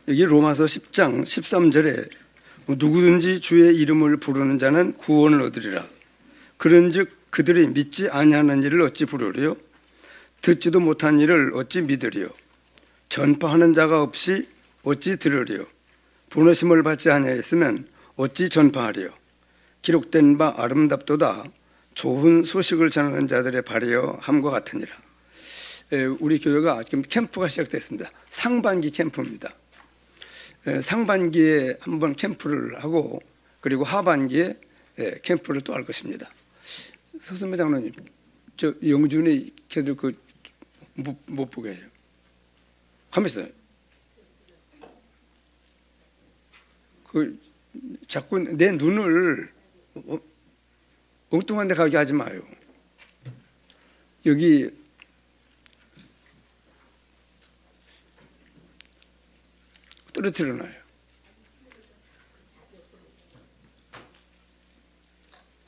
여기 로마서 10장 13절에 누구든지 주의 이름을 부르는 자는 구원을 얻으리라. 그런즉 그들이 믿지 아니하는 일을 어찌 부르리요? 듣지도 못한 일을 어찌 믿으리요? 전파하는 자가 없이 어찌 들으리요? 부르심을 받지 아니하였으면 어찌 전파하리요? 기록된 바 아름답도다 좋은 소식을 전하는 자들의 발이여 함과 같으니라. 우리 교회가 지금 캠프가 시작됐습니다. 상반기 캠프입니다. 상반기에 한번 캠프를 하고 그리고 하반기에 캠프를 또 할 것입니다. 서선배 장로님, 저 영준이 걔들 못 보게 해요. 가만 있어요. 자꾸 내 눈을 엉뚱한 데 가게 하지 마요. 여기 떨어뜨려놔요.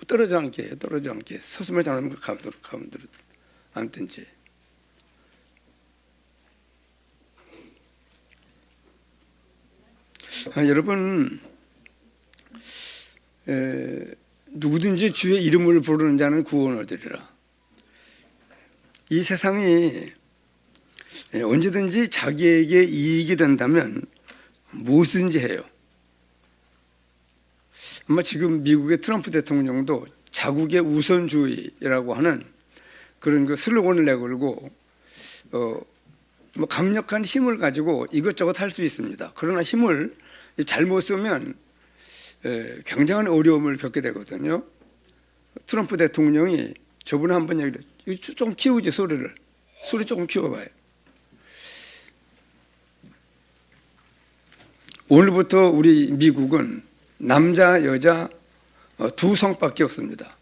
떨어져 않게 서슴을 장하는 가운데로 앉든지. 여러분, 누구든지 주의 이름을 부르는 자는 구원을 얻으리라. 이 세상이 언제든지 자기에게 이익이 된다면 무엇인지 해요. 아마 지금 미국의 트럼프 대통령도 자국의 우선주의라고 하는 그런 슬로건을 내걸고 강력한 힘을 가지고 이것저것 할 수 있습니다. 그러나 힘을 잘못 쓰면 굉장한 어려움을 겪게 되거든요. 트럼프 대통령이 저번에 한번 얘기를 좀 키우지 소리 조금 키워봐요. 오늘부터 우리 미국은 남자 여자 두 성밖에 없습니다.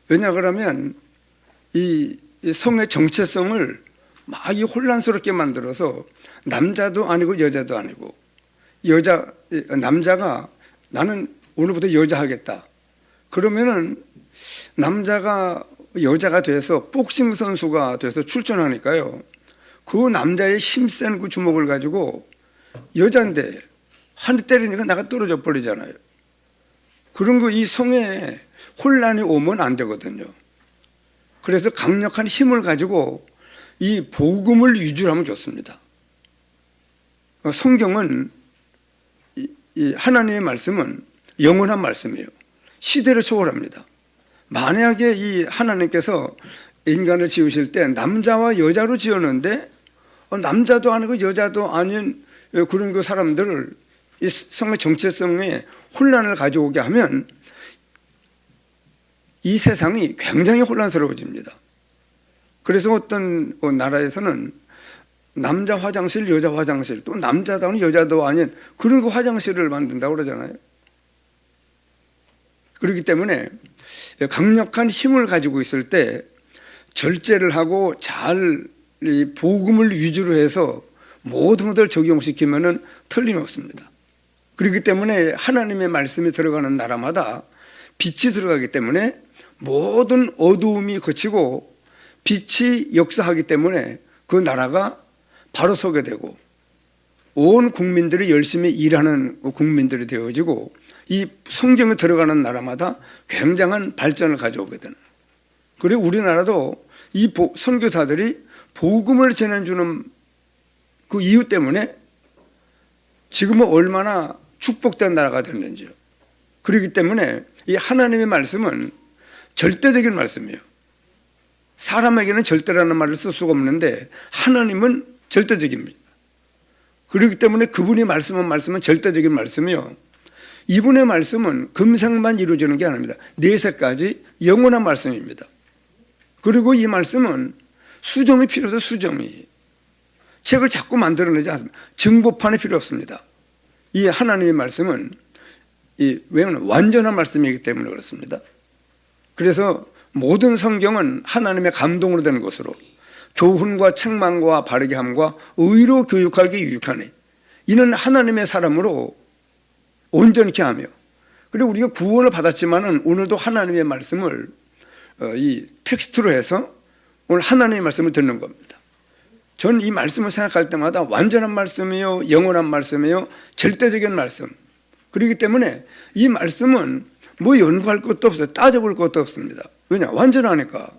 왜냐 그러면 이 성의 정체성을 막 혼란스럽게 만들어서 남자도 아니고 여자도 아니고 남자가 나는 오늘부터 여자 하겠다. 그러면은 남자가 여자가 돼서 복싱 선수가 돼서 출전하니까요. 그 남자의 힘센 그 주먹을 가지고 여자인데 한 대 때리니까 나가 떨어져 버리잖아요. 그런 거 이 성에 혼란이 오면 안 되거든요. 그래서 강력한 힘을 가지고 이 복음을 유지하면 좋습니다. 성경은 이 하나님의 말씀은 영원한 말씀이에요. 시대를 초월합니다. 만약에 이 하나님께서 인간을 지으실 때 남자와 여자로 지었는데 남자도 아니고 여자도 아닌 그런 그 사람들을 이 성의 정체성에 혼란을 가져오게 하면 이 세상이 굉장히 혼란스러워집니다. 그래서 어떤 나라에서는 남자 화장실, 여자 화장실, 또 남자도 아닌 여자도 아닌 그런 그 화장실을 만든다고 그러잖아요. 그렇기 때문에 강력한 힘을 가지고 있을 때 절제를 하고 잘 이 복음을 위주로 해서 모든 것을 적용시키면은 틀림없습니다. 그렇기 때문에 하나님의 말씀이 들어가는 나라마다 빛이 들어가기 때문에 모든 어두움이 거치고 빛이 역사하기 때문에 그 나라가 바로 서게 되고 온 국민들이 열심히 일하는 국민들이 되어지고 이 성경에 들어가는 나라마다 굉장한 발전을 가져오게 되는. 그리고 우리나라도 이 선교사들이 복음을 전해주는 그 이유 때문에 지금은 얼마나 축복된 나라가 됐는지요. 그렇기 때문에 이 하나님의 말씀은 절대적인 말씀이에요. 사람에게는 절대라는 말을 쓸 수가 없는데 하나님은 절대적입니다. 그렇기 때문에 그분이 말씀은 절대적인 말씀이요. 이분의 말씀은 금생만 이루어지는 게 아닙니다. 내세까지 영원한 말씀입니다. 그리고 이 말씀은 수정이 필요해서 수정이 책을 자꾸 만들어내지 않습니다. 정보판이 필요 없습니다. 이 하나님의 말씀은 왜냐하면 완전한 말씀이기 때문에 그렇습니다. 그래서 모든 성경은 하나님의 감동으로 되는 것으로 교훈과 책망과 바르게 함과 의로 교육하기 유익하니 이는 하나님의 사람으로 온전케 하며 그리고 우리가 구원을 받았지만은 오늘도 하나님의 말씀을 이 텍스트로 해서 오늘 하나님의 말씀을 듣는 겁니다. 저는 이 말씀을 생각할 때마다 완전한 말씀이요, 영원한 말씀이요, 절대적인 말씀. 그렇기 때문에 이 말씀은 뭐 연구할 것도 없어요. 따져볼 것도 없습니다. 왜냐? 완전하니까.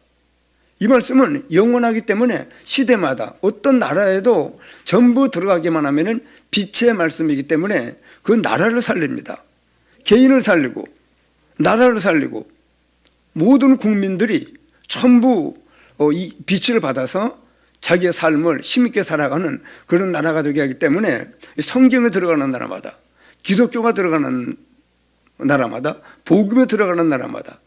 이 말씀은 영원하기 때문에 시대마다 어떤 나라에도 전부 들어가기만 하면은 빛의 말씀이기 때문에 그 나라를 살립니다. 개인을 살리고 나라를 살리고 모든 국민들이 전부 이 빛을 받아서 자기의 삶을 힘있게 살아가는 그런 나라가 되게 하기 때문에 성경에 들어가는 나라마다, 기독교가 들어가는 나라마다, 복음에 들어가는 나라마다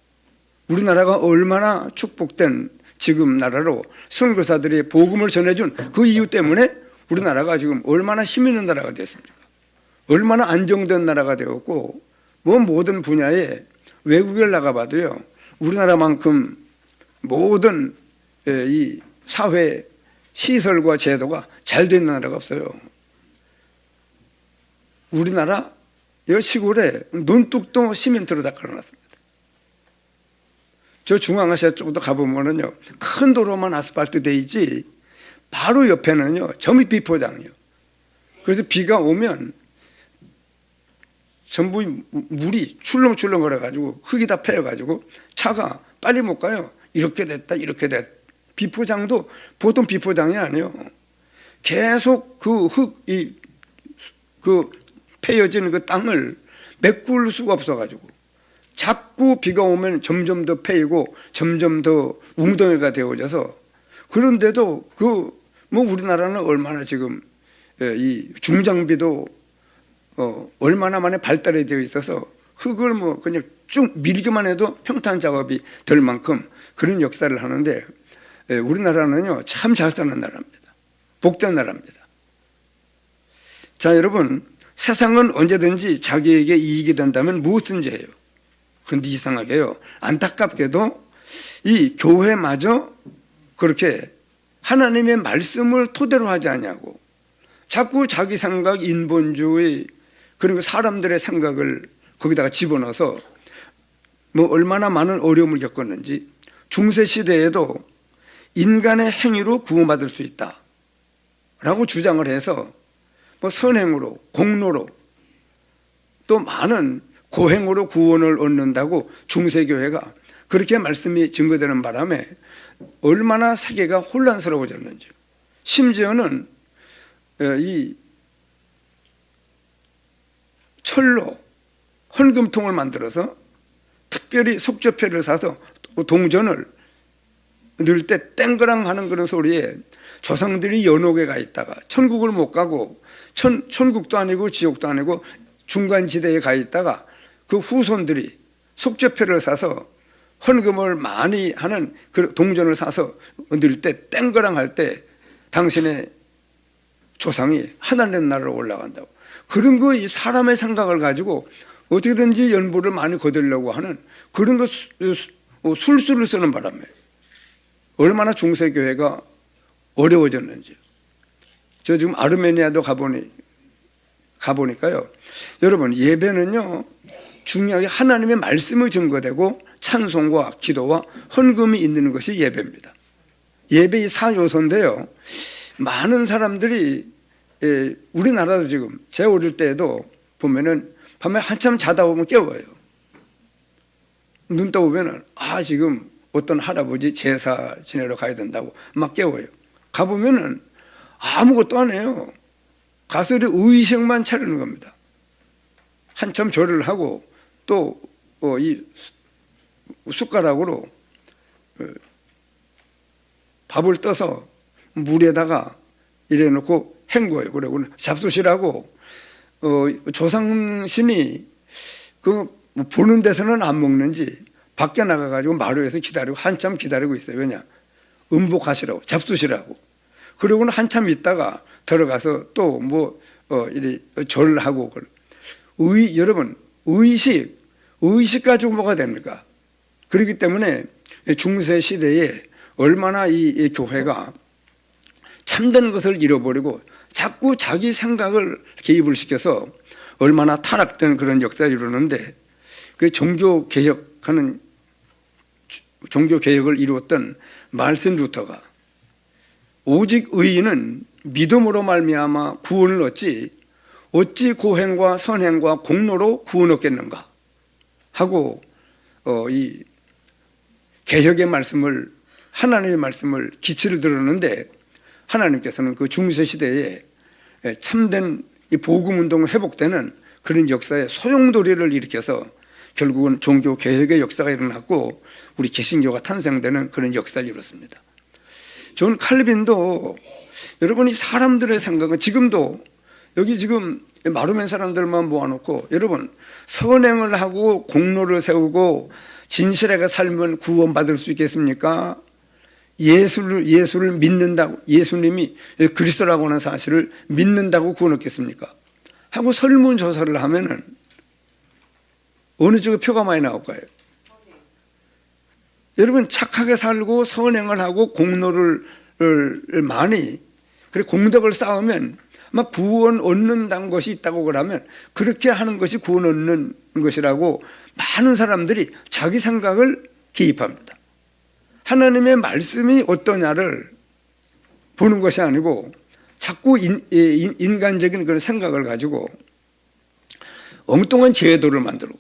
우리나라가 얼마나 축복된 지금 나라로 선교사들이 복음을 전해준 그 이유 때문에 우리나라가 지금 얼마나 힘 있는 나라가 되었습니까? 얼마나 안정된 나라가 되었고, 뭐 모든 분야에 외국에 나가봐도요, 우리나라만큼 모든 이 사회 시설과 제도가 잘 된 나라가 없어요. 우리나라 이 시골에 논뚝도 시멘트로 다 깔아놨습니다. 저 중앙아시아 쪽도 가보면은요, 큰 도로만 아스팔트 돼 있지 바로 옆에는요 점입 비포장이요. 그래서 비가 오면 전부 물이 출렁출렁 걸어가지고 흙이 다 패여가지고 차가 빨리 못 가요. 이렇게 됐다 이렇게 됐다. 비포장도 보통 비포장이 아니에요. 계속 그 흙이 그 패여진 그 땅을 메꿀 수가 없어가지고 자꾸 비가 오면 점점 더 패이고 점점 더 웅덩이가 되어져서, 그런데도 그 뭐 우리나라는 얼마나 지금 이 중장비도 얼마나 만에 발달이 되어 있어서 흙을 뭐 그냥 쭉 밀기만 해도 평탄 작업이 될 만큼 그런 역사를 하는데, 우리나라는요 참 잘 사는 나라입니다. 복된 나라입니다. 자, 여러분, 세상은 언제든지 자기에게 이익이 된다면 무엇든지 해요. 그런데 이상하게요, 안타깝게도 이 교회마저 그렇게 하나님의 말씀을 토대로 하지 않냐고 자꾸 자기 생각, 인본주의, 그리고 사람들의 생각을 거기다가 집어넣어서 뭐 얼마나 많은 어려움을 겪었는지, 중세시대에도 인간의 행위로 구원받을 수 있다 라고 주장을 해서 뭐 선행으로, 공로로, 또 많은 고행으로 구원을 얻는다고 중세교회가 그렇게 말씀이 증거되는 바람에 얼마나 세계가 혼란스러워졌는지, 심지어는 이 철로 헌금통을 만들어서 특별히 속죄패를 사서 동전을 넣을 때 땡그랑 하는 그런 소리에 조상들이 연옥에 가 있다가 천국을 못 가고 천국도 아니고 지옥도 아니고 중간지대에 가 있다가 그 후손들이 속죄패를 사서 헌금을 많이 하는 그 동전을 사서 넣을 때 땡그랑 할 때 당신의 조상이 하나님 나라로 올라간다고. 그런 거 이 사람의 생각을 가지고 어떻게든지 연보를 많이 거두려고 하는 그런 거 술수를 쓰는 바람에 얼마나 중세교회가 어려워졌는지. 저 지금 아르메니아도 가보니까요, 여러분, 예배는요 중요하게 하나님의 말씀이 증거되고 찬송과 기도와 헌금이 있는 것이 예배입니다. 예배의 4요소인데요, 많은 사람들이 우리나라도 지금 제 어릴 때에도 보면은 밤에 한참 자다 보면 깨워요. 눈 떠보면은 지금 어떤 할아버지 제사 지내러 가야 된다고 막 깨워요. 가보면은 아무것도 안 해요. 가서 의식만 차리는 겁니다. 한참 절을 하고 또 이 숟가락으로 밥을 떠서 물에다가 이래 놓고 헹궈요. 그리고 잡수시라고 조상신이 그 보는 데서는 안 먹는지 밖에 나가가지고 마루에서 기다리고 한참 기다리고 있어요. 왜냐? 음복하시라고, 잡수시라고. 그러고는 한참 있다가 들어가서 또 이래 절하고. 여러분, 의식 가지고 뭐가 됩니까? 그렇기 때문에 중세 시대에 얼마나 이 교회가 참된 것을 잃어버리고 자꾸 자기 생각을 개입을 시켜서 얼마나 타락된 그런 역사를 이루는데, 그 종교 개혁을 이루었던 말틴 루터가 오직 의인은 믿음으로 말미암아 구원을 얻지 어찌 고행과 선행과 공로로 구원 얻겠는가 하고 이 개혁의 말씀을, 하나님의 말씀을 기치를 들었는데, 하나님께서는 그 중세 시대에 참된 이 복음 운동을 회복되는 그런 역사에 소용돌이를 일으켜서 결국은 종교 개혁의 역사가 일어났고 우리 개신교가 탄생되는 그런 역사를 이뤘습니다. 존 칼빈도, 여러분이 사람들의 생각은 지금도 여기 지금 마루맨 사람들만 모아놓고, 여러분 선행을 하고 공로를 세우고 진실하게 살면 구원받을 수 있겠습니까? 예수를 믿는다고, 예수님이 그리스도라고 하는 사실을 믿는다고 구원 얻겠습니까? 하고 설문조사를 하면은 어느 쪽에 표가 많이 나올까요? 여러분 착하게 살고 선행을 하고 공로를 많이, 그리고 공덕을 쌓으면 아마 구원 얻는다는 것이 있다고 그러면 그렇게 하는 것이 구원 얻는 것이라고 많은 사람들이 자기 생각을 기입합니다. 하나님의 말씀이 어떠냐를 보는 것이 아니고 자꾸 인간적인 그런 생각을 가지고 엉뚱한 제도를 만들고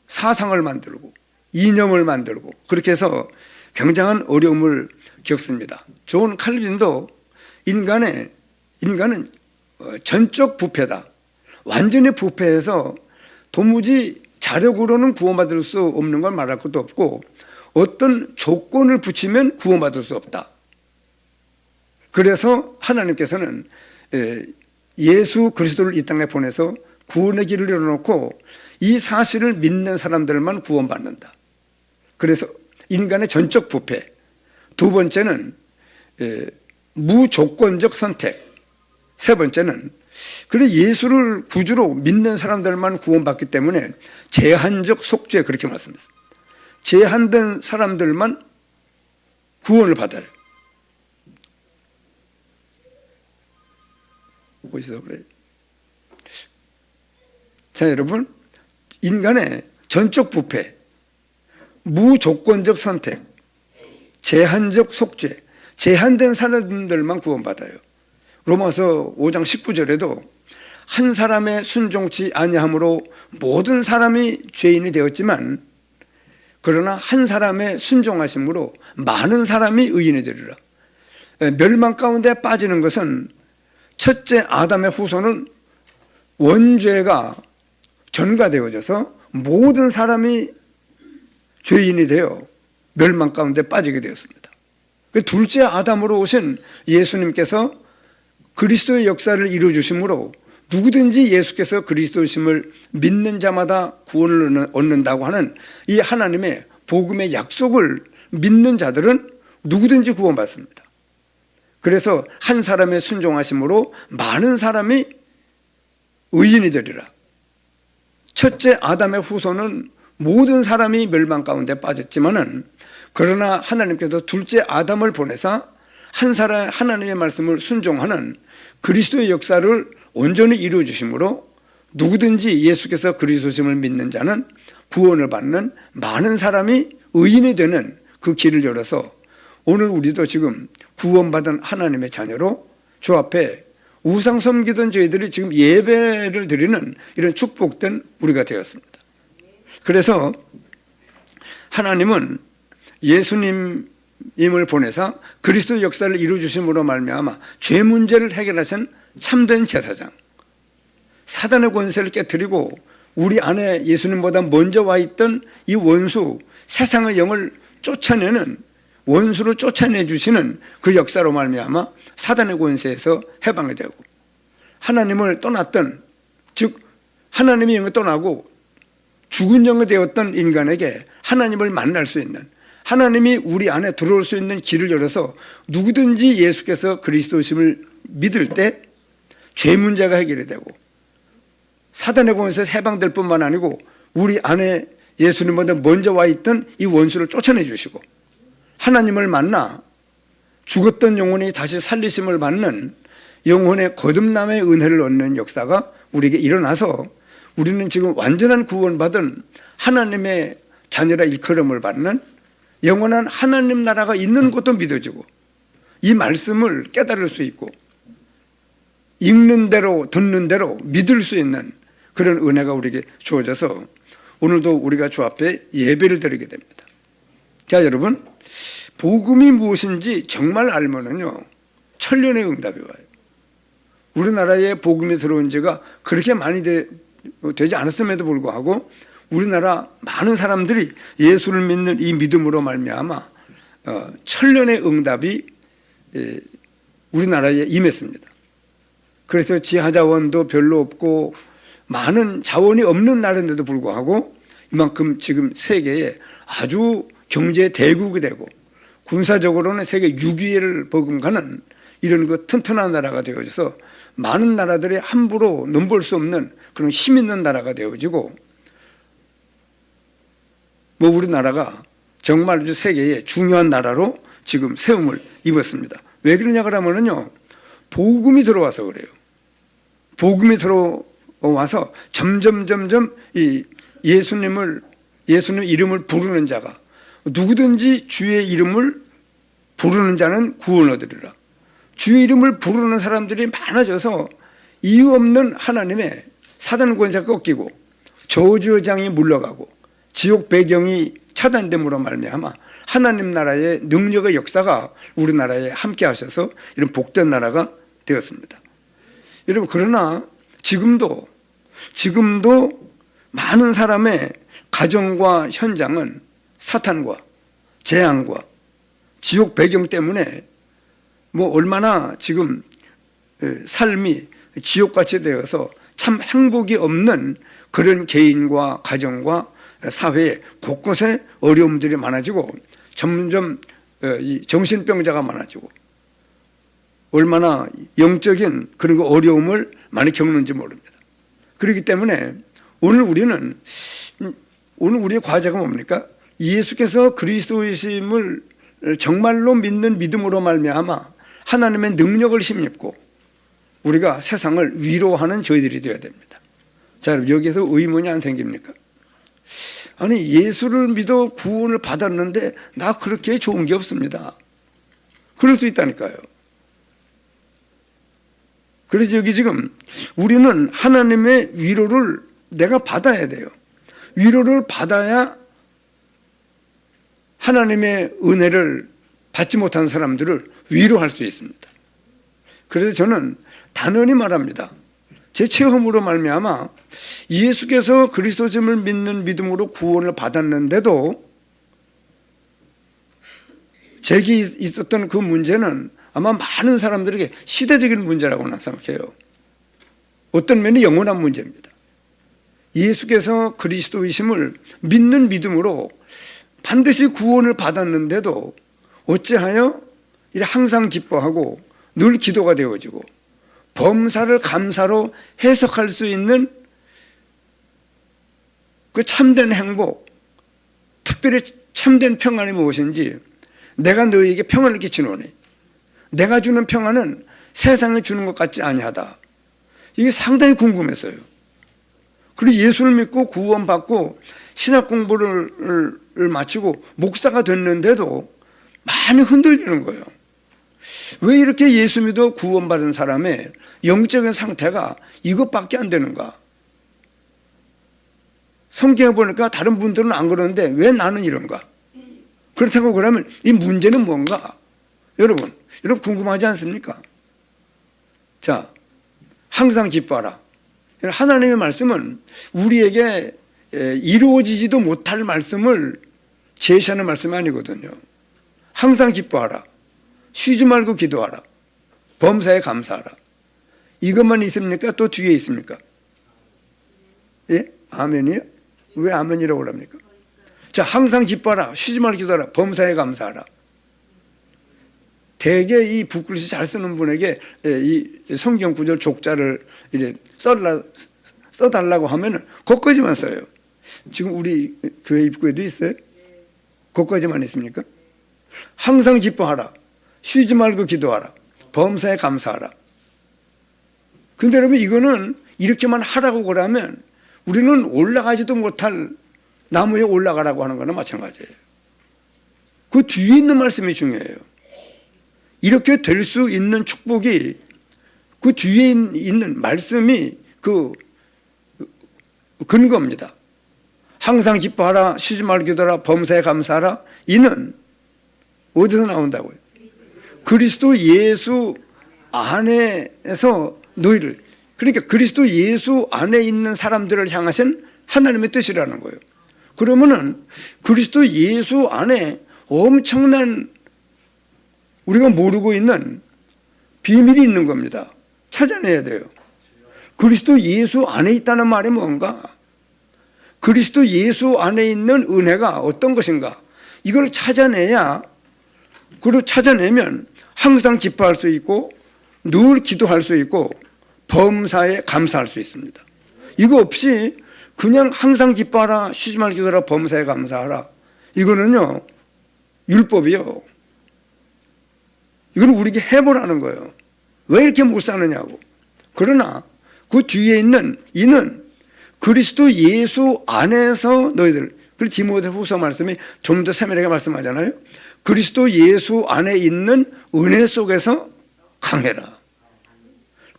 사상을 만들고 이념을 만들고 그렇게 해서 굉장한 어려움을 겪습니다. 존 칼빈도 인간은 전적 부패다. 완전히 부패해서 도무지 자력으로는 구원받을 수 없는 걸 말할 것도 없고 어떤 조건을 붙이면 구원받을 수 없다. 그래서 하나님께서는 예수 그리스도를 이 땅에 보내서 구원의 길을 열어놓고 이 사실을 믿는 사람들만 구원받는다. 그래서 인간의 전적 부패. 두 번째는 무조건적 선택. 세 번째는 그래 예수를 구주로 믿는 사람들만 구원받기 때문에 제한적 속죄, 그렇게 말씀했습니다. 제한된 사람들만 구원을 받아요. 어디서 그래요? 자, 여러분, 인간의 전적 부패, 무조건적 선택, 제한적 속죄, 제한된 사람들만 구원받아요. 로마서 5장 19절에도 한 사람의 순종치 아니함으로 모든 사람이 죄인이 되었지만 그러나 한 사람의 순종하심으로 많은 사람이 의인이 되리라. 멸망 가운데 빠지는 것은 첫째 아담의 후손은 원죄가 전가되어져서 모든 사람이 죄인이 되어 멸망 가운데 빠지게 되었습니다. 그 둘째 아담으로 오신 예수님께서 그리스도의 역사를 이루어주심으로 누구든지 예수께서 그리스도심을 믿는 자마다 구원을 얻는다고 하는 이 하나님의 복음의 약속을 믿는 자들은 누구든지 구원받습니다. 그래서 한 사람의 순종하심으로 많은 사람이 의인이 되리라. 첫째 아담의 후손은 모든 사람이 멸망 가운데 빠졌지만은 그러나 하나님께서 둘째 아담을 보내사 한 사람 하나님의 말씀을 순종하는 그리스도의 역사를 온전히 이루어 주심으로 누구든지 예수께서 그리스도심을 믿는 자는 구원을 받는 많은 사람이 의인이 되는 그 길을 열어서 오늘 우리도 지금 구원받은 하나님의 자녀로 주 앞에 우상 섬기던 저희들이 지금 예배를 드리는 이런 축복된 우리가 되었습니다. 그래서 하나님은 예수님을 보내사 그리스도의 역사를 이루어 주심으로 말미암아 죄 문제를 해결하신 참된 제사장, 사단의 권세를 깨뜨리고 우리 안에 예수님보다 먼저 와 있던 이 원수, 세상의 영을 쫓아내는, 원수를 쫓아내 주시는 그 역사로 말미암아 사단의 권세에서 해방이 되고 하나님을 떠났던, 즉 하나님의 영을 떠나고 죽은 영이 되었던 인간에게 하나님을 만날 수 있는, 하나님이 우리 안에 들어올 수 있는 길을 열어서 누구든지 예수께서 그리스도심을 믿을 때 죄 문제가 해결이 되고 사단의 권세에서 해방될 뿐만 아니고 우리 안에 예수님보다 먼저 와 있던 이 원수를 쫓아내 주시고 하나님을 만나 죽었던 영혼이 다시 살리심을 받는 영혼의 거듭남의 은혜를 얻는 역사가 우리에게 일어나서 우리는 지금 완전한 구원받은 하나님의 자녀라 일컬음을 받는 영원한 하나님 나라가 있는 것도 믿어지고 이 말씀을 깨달을 수 있고 읽는 대로 듣는 대로 믿을 수 있는 그런 은혜가 우리에게 주어져서 오늘도 우리가 주 앞에 예배를 드리게 됩니다. 자, 여러분, 복음이 무엇인지 정말 알면은요 천년의 응답이 와요. 우리나라에 복음이 들어온 지가 그렇게 많이 되지 않았음에도 불구하고 우리나라 많은 사람들이 예수를 믿는 이 믿음으로 말미암아 천년의 응답이 우리나라에 임했습니다. 그래서 지하자원도 별로 없고 많은 자원이 없는 나라인데도 불구하고 이만큼 지금 세계에 아주 경제 대국이 되고 군사적으로는 세계 6위를 버금가는 이런 그 튼튼한 나라가 되어져서 많은 나라들이 함부로 넘볼 수 없는 그런 힘 있는 나라가 되어지고 우리나라가 정말 세계의 중요한 나라로 지금 세움을 입었습니다. 왜 그러냐 그러면요 복음이 들어와서 그래요. 복음이 들어와서 점점 이 예수님 이름을 부르는 자가 누구든지 주의 이름을 부르는 자는 구원 얻으리라. 주의 이름을 부르는 사람들이 많아져서 이유 없는 하나님의 사단 권세가 꺾이고 저주의 장이 물러가고 지옥 배경이 차단됨으로 말미암아 하나님 나라의 능력의 역사가 우리나라에 함께 하셔서 이런 복된 나라가 되었습니다. 여러분, 그러나 지금도 많은 사람의 가정과 현장은 사탄과 재앙과 지옥 배경 때문에 얼마나 지금 삶이 지옥같이 되어서 참 행복이 없는 그런 개인과 가정과 사회에 곳곳에 어려움들이 많아지고 점점 이 정신병자가 많아지고 얼마나 영적인 그런 어려움을 많이 겪는지 모릅니다. 그렇기 때문에 오늘 우리의 과제가 뭡니까? 예수께서 그리스도이심을 정말로 믿는 믿음으로 말미암아 하나님의 능력을 힘입고 우리가 세상을 위로하는 저희들이 되어야 됩니다. 자, 여기서 의문이 안 생깁니까? 아니, 예수를 믿어 구원을 받았는데 나 그렇게 좋은 게 없습니다. 그럴 수 있다니까요. 그래서 여기 지금 우리는 하나님의 위로를 내가 받아야 돼요. 위로를 받아야 하나님의 은혜를 받지 못한 사람들을 위로할 수 있습니다. 그래서 저는 단언히 말합니다. 제 체험으로 말미암아 예수께서 그리스도임을 믿는 믿음으로 구원을 받았는데도 제게 있었던 그 문제는 아마 많은 사람들에게 시대적인 문제라고 난 생각해요. 어떤 면이 영원한 문제입니다. 예수께서 그리스도이심을 믿는 믿음으로 반드시 구원을 받았는데도 어찌하여 항상 기뻐하고 늘 기도가 되어지고 범사를 감사로 해석할 수 있는 그 참된 행복, 특별히 참된 평안이 무엇인지 내가 너희에게 평안을 끼치노니 내가 주는 평안은 세상에 주는 것 같지 아니하다. 이게 상당히 궁금했어요. 그리고 예수를 믿고 구원받고 신학 공부를 마치고 목사가 됐는데도 많이 흔들리는 거예요. 왜 이렇게 예수 믿어 구원받은 사람의 영적인 상태가 이것밖에 안 되는가? 성경에 보니까 다른 분들은 안 그러는데 왜 나는 이런가? 그렇다고 그러면 이 문제는 뭔가? 여러분 궁금하지 않습니까? 자, 항상 기뻐하라. 하나님의 말씀은 우리에게 이루어지지도 못할 말씀을 제시하는 말씀이 아니거든요. 항상 기뻐하라. 쉬지 말고 기도하라. 범사에 감사하라. 이것만 있습니까? 또 뒤에 있습니까? 예? 아멘이요? 왜 아멘이라고 합니까? 자, 항상 기뻐하라. 쉬지 말고 기도하라. 범사에 감사하라. 대개 이 붓글씨 잘 쓰는 분에게 이 성경 구절 족자를 이래 써달라고 하면은 거기까지만 써요. 지금 우리 교회 입구에도 있어요? 거기까지만 있습니까? 항상 기뻐하라. 쉬지 말고 기도하라. 범사에 감사하라. 근데 여러분 이거는 이렇게만 하라고 그러면 우리는 올라가지도 못할 나무에 올라가라고 하는 거나 마찬가지예요. 그 뒤에 있는 말씀이 중요해요. 이렇게 될 수 있는 축복이 그 뒤에 있는 말씀이 그 근거입니다. 항상 기뻐하라, 쉬지 말고 기도하라, 범사에 감사하라. 이는 어디서 나온다고요? 그리스도 예수 안에서 너희를, 그러니까 그리스도 예수 안에 있는 사람들을 향하신 하나님의 뜻이라는 거예요. 그러면은 그리스도 예수 안에 엄청난 우리가 모르고 있는 비밀이 있는 겁니다. 찾아내야 돼요. 그리스도 예수 안에 있다는 말이 뭔가? 그리스도 예수 안에 있는 은혜가 어떤 것인가? 이걸 찾아내야, 그리고 찾아내면 항상 기뻐할 수 있고 늘 기도할 수 있고 범사에 감사할 수 있습니다. 이거 없이 그냥 항상 기뻐하라, 쉬지 말고 기도하라, 범사에 감사하라. 이거는요, 율법이요. 이건 우리에게 해보라는 거예요. 왜 이렇게 못 사느냐고. 그러나 그 뒤에 있는 이는 그리스도 예수 안에서 너희들, 그리고 디모데후서 말씀이 좀 더 세밀하게 말씀하잖아요. 그리스도 예수 안에 있는 은혜 속에서 강해라.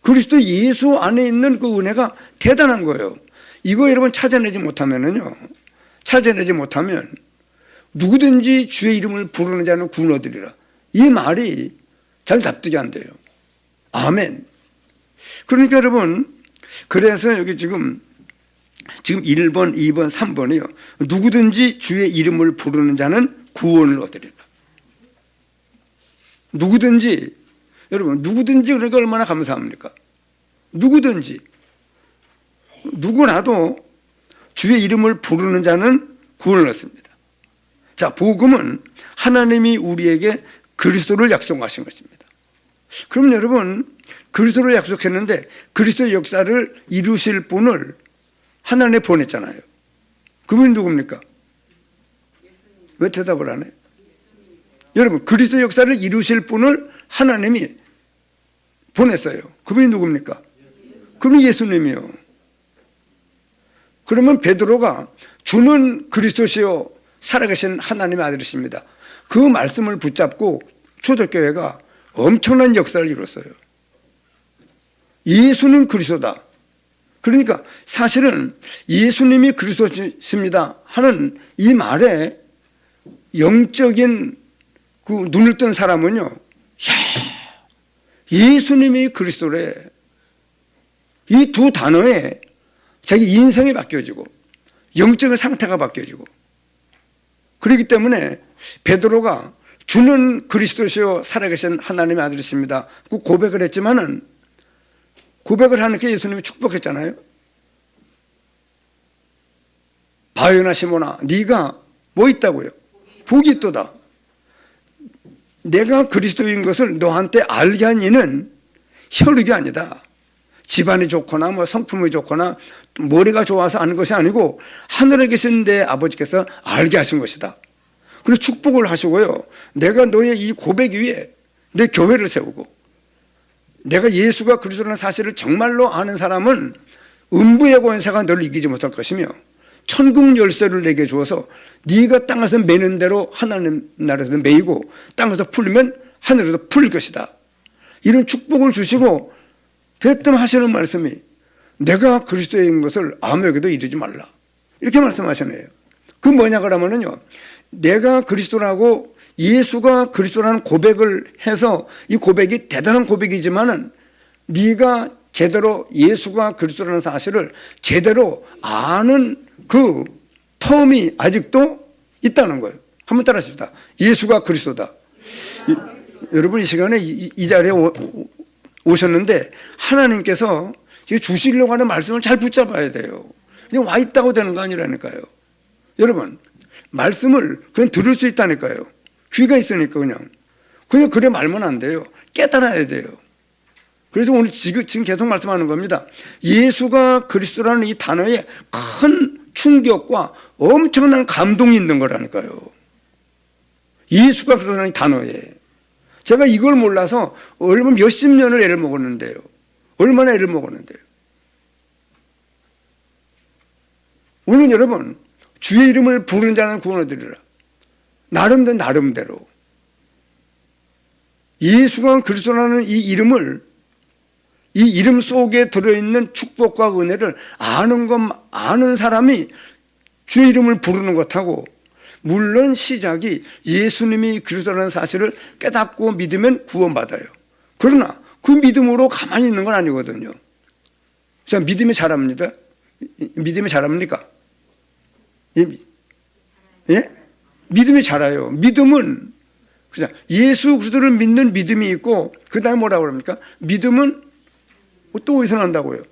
그리스도 예수 안에 있는 그 은혜가 대단한 거예요. 이거 여러분 찾아내지 못하면은요, 찾아내지 못하면 누구든지 주의 이름을 부르는 자는 구원 얻으리라. 이 말이 잘 납득이 안 돼요. 아멘. 그러니까 여러분, 그래서 여기 지금 1번, 2번, 3번이요. 누구든지 주의 이름을 부르는 자는 구원을 얻으리라. 누구든지, 여러분, 누구든지 그러니까 얼마나 감사합니까? 누구든지. 누구라도 주의 이름을 부르는 자는 구원을 얻습니다. 자, 복음은 하나님이 우리에게 그리스도를 약속하신 것입니다. 그럼 여러분, 그리스도를 약속했는데 그리스도의 역사를 이루실 분을 하나님에 보냈잖아요. 그분이 누굽니까? 왜 대답을 안 해요? 여러분, 그리스도의 역사를 이루실 분을 하나님이 보냈어요. 그분이 누굽니까? 그분이 예수님이요. 그러면 베드로가 주는 그리스도시요 살아계신 하나님의 아들이십니다. 그 말씀을 붙잡고 초대교회가 엄청난 역사를 이뤘어요. 예수는 그리스도다. 그러니까 사실은 예수님이 그리스도십니다 하는 이 말에 영적인 그 눈을 뜬 사람은요, 야, 예수님이 그리스도래. 이 두 단어에 자기 인생이 바뀌어지고 영적인 상태가 바뀌어지고, 그렇기 때문에 베드로가 주는 그리스도시요 살아계신 하나님의 아들이십니다 그 고백을 했지만은, 고백을 하는 게 예수님이 축복했잖아요. 바요나 시몬아, 네가 뭐 있다고요? 복이 있도다. 내가 그리스도인 것을 너한테 알게 한 이는 혈육이 아니다. 집안이 좋거나 뭐 성품이 좋거나 머리가 좋아서 아는 것이 아니고 하늘에 계신 내 아버지께서 알게 하신 것이다. 그래서 축복을 하시고요, 내가 너의 이 고백 위에 내 교회를 세우고, 내가 예수가 그리스도라는 사실을 정말로 아는 사람은 음부의 권세가 너를 이기지 못할 것이며 천국 열쇠를 내게 주어서 네가 땅에서 매는 대로 하나님 나라에서 매이고 땅에서 풀리면 하늘에서 풀릴 것이다. 이런 축복을 주시고 대뜸 하시는 말씀이 내가 그리스도인 것을 아무에게도 이르지 말라. 이렇게 말씀하시네요. 그 뭐냐 그러면은요, 내가 그리스도라고 예수가 그리스도라는 고백을 해서 이 고백이 대단한 고백이지만은 네가 제대로 예수가 그리스도라는 사실을 제대로 아는 그 텀이 아직도 있다는 거예요. 한번 따라하십시다. 예수가 그리스도다. 여러분 이 시간에 이 자리에 오셨는데 하나님께서 주시려고 하는 말씀을 잘 붙잡아야 돼요. 그냥 와 있다고 되는 거 아니라니까요. 여러분, 말씀을 그냥 들을 수 있다니까요. 귀가 있으니까 그냥 그래 말면 안 돼요. 깨달아야 돼요. 그래서 오늘 지금 계속 말씀하는 겁니다. 예수가 그리스도라는 이 단어에 큰 충격과 엄청난 감동이 있는 거라니까요. 예수가 그리스도라는 이 단어에. 제가 이걸 몰라서 얼마나 몇십 년을 애를 먹었는데요. 얼마나 애를 먹었는데요. 오늘 여러분, 주의 이름을 부르는 자는 구원 얻으리라. 나름대로. 예수가 그리스도라는 이 이름을, 이 이름 속에 들어있는 축복과 은혜를 아는 사람이 주의 이름을 부르는 것하고, 물론 시작이 예수님이 그리스도라는 사실을 깨닫고 믿으면 구원받아요. 그러나 그 믿음으로 가만히 있는 건 아니거든요. 자, 믿음이 잘합니다. 믿음이 잘합니까? 예? 믿음이 자라요. 믿음은 그냥 예수 그리스도를 믿는 믿음이 있고, 그 다음에 뭐라고 그럽니까? 믿음은 또 어디서 난다고요?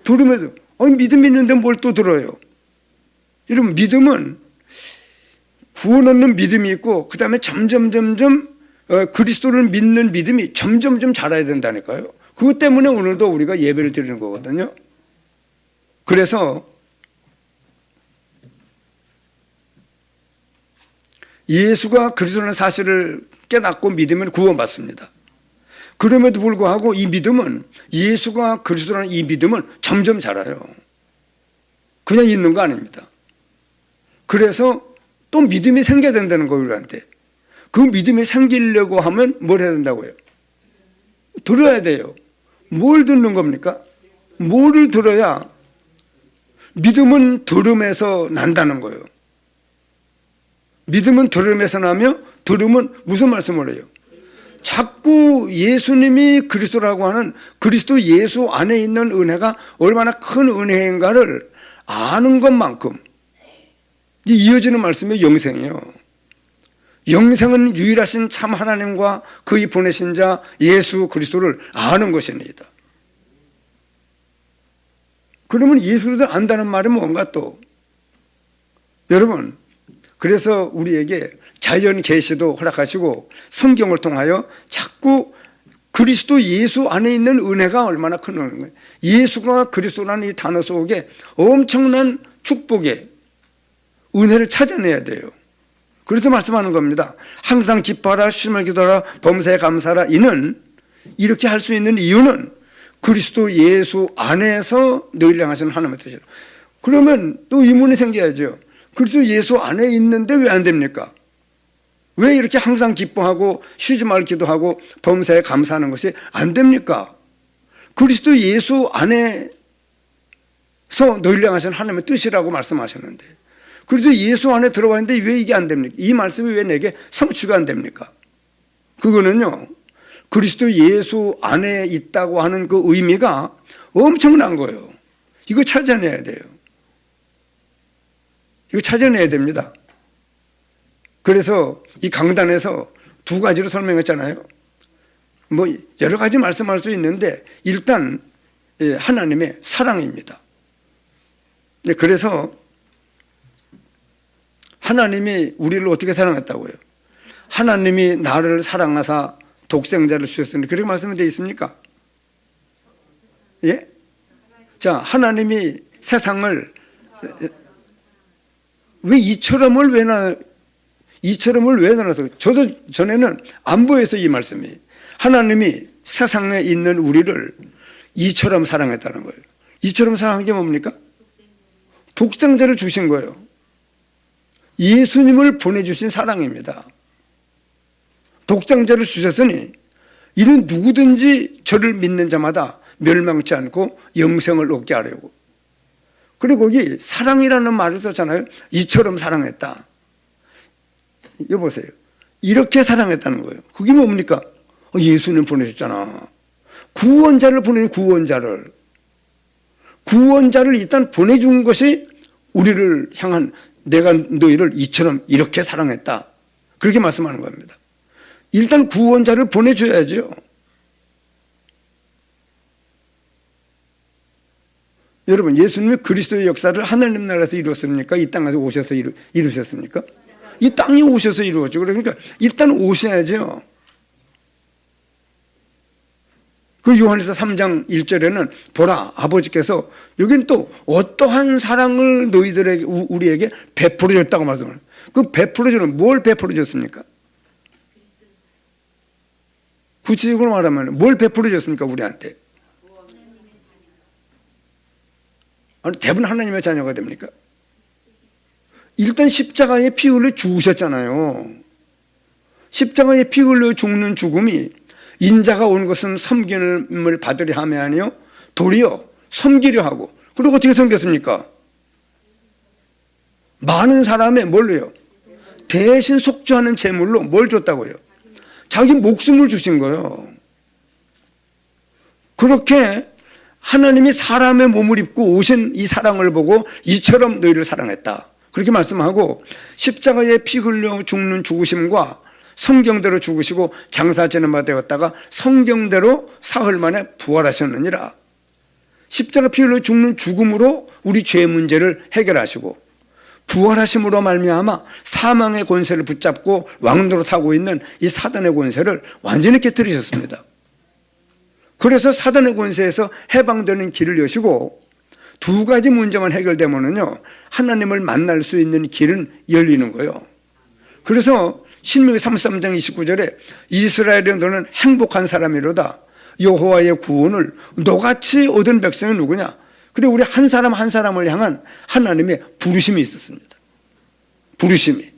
들으면서. 믿음이 있는데 뭘 또 들어요? 여러분, 믿음은 구원 얻는 믿음이 있고, 그 다음에 점점 그리스도를 믿는 믿음이 점점 자라야 된다니까요. 그것 때문에 오늘도 우리가 예배를 드리는 거거든요. 그래서 예수가 그리스도라는 사실을 깨닫고 믿으면 구원받습니다. 그럼에도 불구하고 이 믿음은, 예수가 그리스도라는 이 믿음은 점점 자라요. 그냥 있는 거 아닙니다. 그래서 또 믿음이 생겨야 된다는 거예요, 우리한테. 그 믿음이 생기려고 하면 뭘 해야 된다고요? 들어야 돼요. 뭘 듣는 겁니까? 뭐를 들어야? 믿음은 들음에서 난다는 거예요. 믿음은 들음에서 나며, 들음은 무슨 말씀을 해요? 자꾸 예수님이 그리스도라고 하는, 그리스도 예수 안에 있는 은혜가 얼마나 큰 은혜인가를 아는 것만큼 이어지는 말씀이 영생이에요. 영생은 유일하신 참 하나님과 그의 보내신 자 예수 그리스도를 아는 것입니다. 그러면 예수를 안다는 말이 뭔가 또? 여러분, 그래서 우리에게 자연 계시도 허락하시고 성경을 통하여 자꾸 그리스도 예수 안에 있는 은혜가 얼마나 큰 은혜인가요? 예수가 그리스도라는 이 단어 속에 엄청난 축복의 은혜를 찾아내야 돼요. 그래서 말씀하는 겁니다. 항상 기뻐하라, 쉼을 기도하라, 범사에 감사하라. 이는 이렇게 할 수 있는 이유는 그리스도 예수 안에서 너희를 향하시는 하나님의 뜻이라. 그러면 또 의문이 생겨야죠. 그리스도 예수 안에 있는데 왜 안 됩니까? 왜 이렇게 항상 기뻐하고 쉬지 말 기도하고 범사에 감사하는 것이 안 됩니까? 그리스도 예수 안에서 너희를 향하시는 하나님의 뜻이라고 말씀하셨는데, 그래서 예수 안에 들어와 있는데 왜 이게 안 됩니까? 이 말씀이 왜 내게 성취가 안 됩니까? 그거는요, 그리스도 예수 안에 있다고 하는 그 의미가 엄청난 거예요. 이거 찾아내야 돼요. 이거 찾아내야 됩니다. 그래서 이 강단에서 두 가지로 설명했잖아요. 뭐 여러 가지 말씀할 수 있는데 일단 하나님의 사랑입니다. 그래서 하나님이 우리를 어떻게 사랑했다고요? 하나님이 나를 사랑하사 독생자를 주셨으니, 그렇게 말씀이 되어 있습니까? 예? 자, 하나님이 세상을 왜 이처럼을 왜 나눠서, 저도 전에는 안 보여서 이 말씀이, 하나님이 세상에 있는 우리를 이처럼 사랑했다는 거예요. 이처럼 사랑한 게 뭡니까? 독생자를 주신 거예요. 예수님을 보내주신 사랑입니다. 독생자를 주셨으니 이는 누구든지 저를 믿는 자마다 멸망치 않고 영생을 얻게 하려고. 그리고 거기 사랑이라는 말을 썼잖아요. 이처럼 사랑했다. 여보세요. 이렇게 사랑했다는 거예요. 그게 뭡니까? 예수님 보내셨잖아. 구원자를 보내는 구원자를 일단 보내준 것이 우리를 향한, 내가 너희를 이처럼 이렇게 사랑했다. 그렇게 말씀하는 겁니다. 일단 구원자를 보내줘야죠. 여러분, 예수님이 그리스도의 역사를 하나님 나라에서 이루었습니까? 이 땅에서 오셔서 이루셨습니까? 이 땅에 오셔서 이루었죠. 그러니까 일단 오셔야죠. 그 요한일서 3장 1절에는 보라, 아버지께서 여긴 또 어떠한 사랑을 너희들에게, 우리에게 베풀어 줬다고 말씀을. 그 베풀어 주는, 뭘 베풀어 줬습니까? 구체적으로 말하면 뭘 베풀어 줬습니까? 우리한테. 아니, 대부분 하나님의 자녀가 됩니까? 일단 십자가에 피 흘려 죽으셨잖아요. 십자가에 피 흘려 죽는 죽음이 인자가 온 것은 섬김을 받으려 함이 아니요 도리어 섬기려 하고, 그리고 어떻게 섬겼습니까? 많은 사람의 뭘로요? 대신 속죄하는 제물로 뭘 줬다고요? 자기 목숨을 주신 거예요. 그렇게 하나님이 사람의 몸을 입고 오신 이 사랑을 보고 이처럼 너희를 사랑했다, 그렇게 말씀하고, 십자가에 피 흘려 죽는 죽으심과 성경대로 죽으시고 장사 지는 되었다가 성경대로 사흘 만에 부활하셨느니라. 십자가 피 흘려 죽는 죽음으로 우리 죄 문제를 해결하시고, 부활하심으로 말미암아 사망의 권세를 붙잡고 왕노릇하고 있는 이 사단의 권세를 완전히 깨뜨리셨습니다. 그래서 사단의 권세에서 해방되는 길을 여시고, 두 가지 문제만 해결되면은요 하나님을 만날 수 있는 길은 열리는 거예요. 그래서 신명기 33장 29절에 이스라엘의 너는 행복한 사람이로다, 여호와의 구원을 너같이 얻은 백성이 누구냐? 그래, 우리 한 사람 한 사람을 향한 하나님의 부르심이 있었습니다. 부르심이.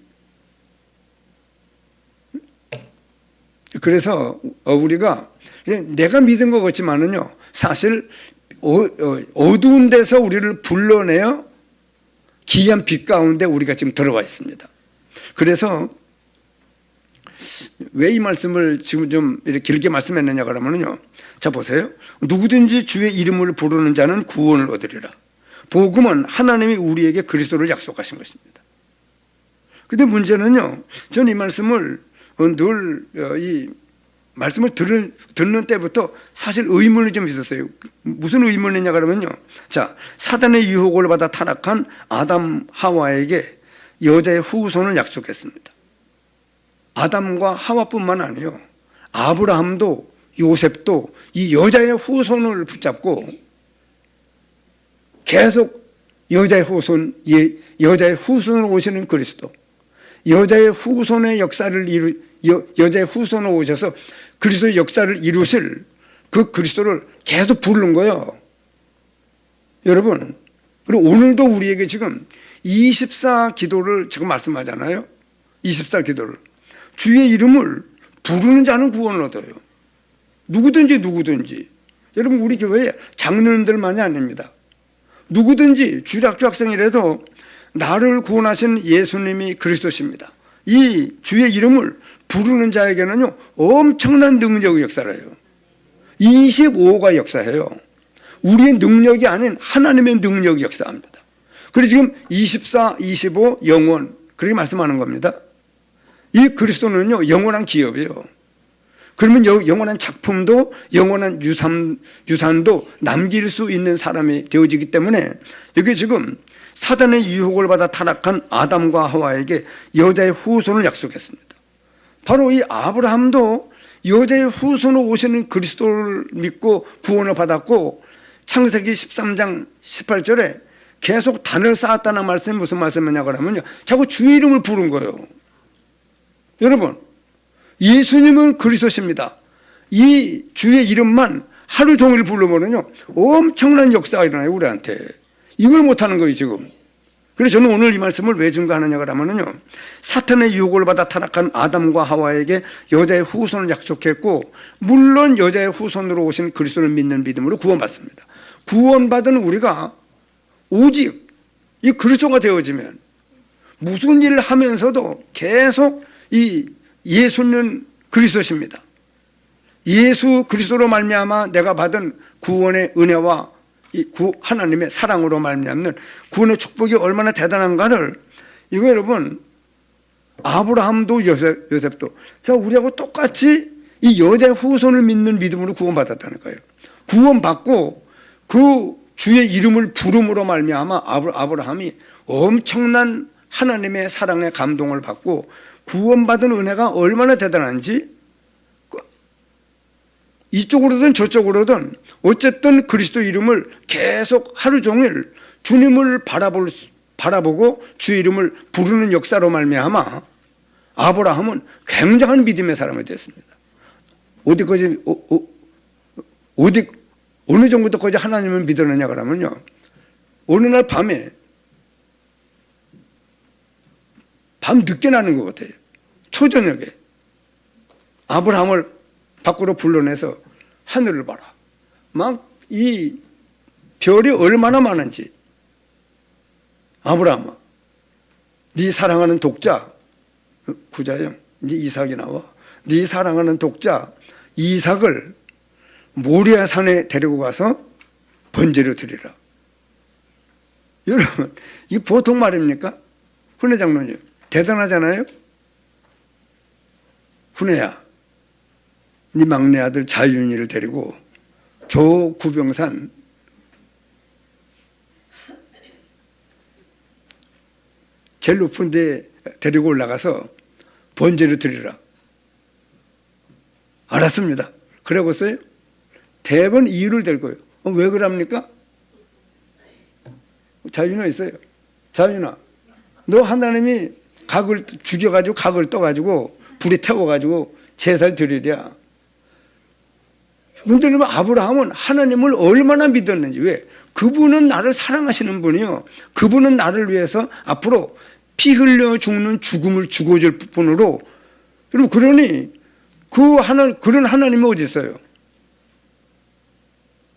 그래서 우리가 내가 믿은 것 같지만은요 사실 어두운 데서 우리를 불러내어 기이한 빛 가운데 우리가 지금 들어와 있습니다. 그래서 왜 이 말씀을 지금 좀 이렇게 길게 말씀했느냐 그러면요, 자 보세요. 누구든지 주의 이름을 부르는 자는 구원을 얻으리라. 복음은 하나님이 우리에게 그리스도를 약속하신 것입니다. 근데 문제는요, 저는 이 말씀을 늘 이 말씀을 듣는 때부터 사실 의문이 좀 있었어요. 무슨 의문이냐 그러면요, 자, 사단의 유혹을 받아 타락한 아담 하와에게 여자의 후손을 약속했습니다. 아담과 하와뿐만 아니요, 아브라함도 요셉도 이 여자의 후손을 붙잡고 계속 여자의 후손으로 오시는 그리스도, 여자의 후손의 역사를 여자의 후손으로 오셔서 그리스도의 역사를 이루실 그 그리스도를 계속 부르는 거예요. 여러분, 그리고 오늘도 우리에게 지금 24 기도를 지금 말씀하잖아요. 24 기도를. 주의 이름을 부르는 자는 구원을 얻어요. 누구든지. 여러분, 우리 교회에 장로님들만이 아닙니다. 누구든지 주일학교 학생이라도 나를 구원하신 예수님이 그리스도십니다. 이 주의 이름을 부르는 자에게는요 엄청난 능력의 역사를 해요. 25가 역사해요. 우리의 능력이 아닌 하나님의 능력이 역사합니다. 그래서 지금 24, 25 영원, 그렇게 말씀하는 겁니다. 이 그리스도는요 영원한 기업이에요. 그러면 영원한 작품도 영원한 유산도 남길 수 있는 사람이 되어지기 때문에, 여기 지금 사단의 유혹을 받아 타락한 아담과 하와에게 여자의 후손을 약속했습니다. 바로 이 아브라함도 여자의 후손으로 오시는 그리스도를 믿고 구원을 받았고, 창세기 13장 18절에 계속 단을 쌓았다는 말씀이 무슨 말씀이냐고 하면요, 자꾸 주의 이름을 부른 거예요. 여러분, 예수님은 그리스도십니다. 이 주의 이름만 하루 종일 부르면요 엄청난 역사가 일어나요, 우리한테. 이걸 못하는 거예요 지금. 그래서 저는 오늘 이 말씀을 왜 증거하느냐 하면요, 사탄의 유혹을 받아 타락한 아담과 하와에게 여자의 후손을 약속했고, 물론 여자의 후손으로 오신 그리스도를 믿는 믿음으로 구원받습니다. 구원받은 우리가 오직 이 그리스도가 되어지면 무슨 일을 하면서도 계속 이 예수는 그리스도십니다. 예수 그리스도로 말미암아 내가 받은 구원의 은혜와 이 하나님의 사랑으로 말미암는 구원의 축복이 얼마나 대단한가를, 이거 여러분, 아브라함도 요셉도 자 우리하고 똑같이 이 여자의 후손을 믿는 믿음으로 구원받았다는 거예요. 구원받고 그 주의 이름을 부름으로 말미암아 아브라함이 엄청난 하나님의 사랑의 감동을 받고, 구원받은 은혜가 얼마나 대단한지 이쪽으로든 저쪽으로든 어쨌든 그리스도 이름을 계속 하루 종일 주님을 바라보고 주의 이름을 부르는 역사로 말미암아 아브라함은 굉장한 믿음의 사람이 됐습니다. 어느 정도까지 하나님을 믿었느냐 그러면요, 어느 날 밤에 밤 늦게 나는 것 같아요. 초저녁에 아브라함을 밖으로 불러내서 하늘을 봐라. 막 이 별이 얼마나 많은지. 아브라함아, 네 사랑하는 독자, 구자형, 이제 이삭이 나와. 네 사랑하는 독자 이삭을 모리아 산에 데리고 가서 번제로 드리라. 여러분, 이 보통 말입니까? 훈회 장로님, 대단하잖아요? 훈회야, 네 막내 아들 자윤이를 데리고 저 구병산 제일 높은 데 데리고 올라가서 번제를 드리라. 알았습니다. 그러고서요, 대번 이유를 댈 거예요. 왜 그럽니까? 자윤아 있어요. 자윤아, 너 하나님이 각을 죽여가지고 각을 떠가지고 불에 태워가지고 제사를 드리랴. 근데 그러면 아브라함은 하나님을 얼마나 믿었는지. 왜? 그분은 나를 사랑하시는 분이요, 그분은 나를 위해서 앞으로 피 흘려 죽는 죽음을 죽어줄 뿐으로. 여러분, 그러니 그런 하나님이 어디 있어요?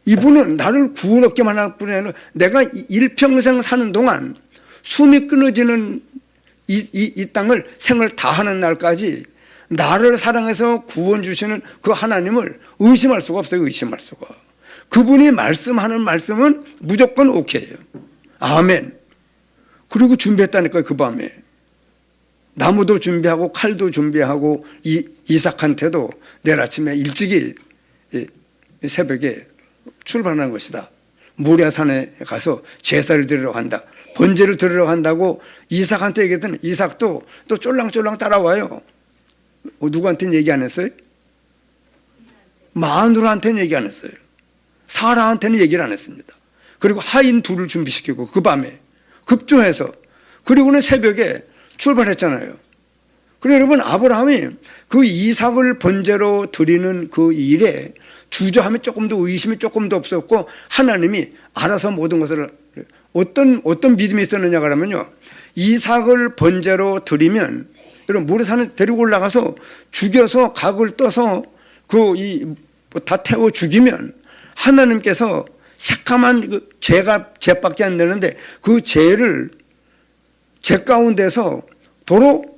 이분은 나를 구원 얻게만 할 뿐이 아니라 내가 일평생 사는 동안 숨이 끊어지는 이 땅을 생을 다하는 날까지 나를 사랑해서 구원 주시는 그 하나님을 의심할 수가 없어요. 의심할 수가. 그분이 말씀하는 말씀은 무조건 오케이예요. 아멘. 그리고 준비했다니까요. 그 밤에 나무도 준비하고 칼도 준비하고 이삭한테도 내일 아침에 일찍이 새벽에 출발하는 것이다. 모리아산에 가서 제사를 드리러 간다. 번제를 드리러 간다고 이삭한테 얘기했더니 이삭도 또 쫄랑쫄랑 따라와요. 누구한테는 얘기 안 했어요? 마누라한테는 얘기 안 했어요. 사라한테는 얘기를 안 했습니다. 그리고 하인 둘을 준비시키고 그 밤에 급조해서, 그리고는 새벽에 출발했잖아요. 그래 여러분, 아브라함이 그 이삭을 번제로 드리는 그 일에 주저함이 조금도, 의심이 조금도 없었고, 하나님이 알아서 모든 것을, 어떤 믿음이 있었느냐 그러면요, 이삭을 번제로 드리면 여러분 모리산에 데리고 올라가서 죽여서 각을 떠서 다 태워 죽이면 하나님께서 새카만 그 죄밖에 안 되는데 그 죄를 죄 가운데서 도로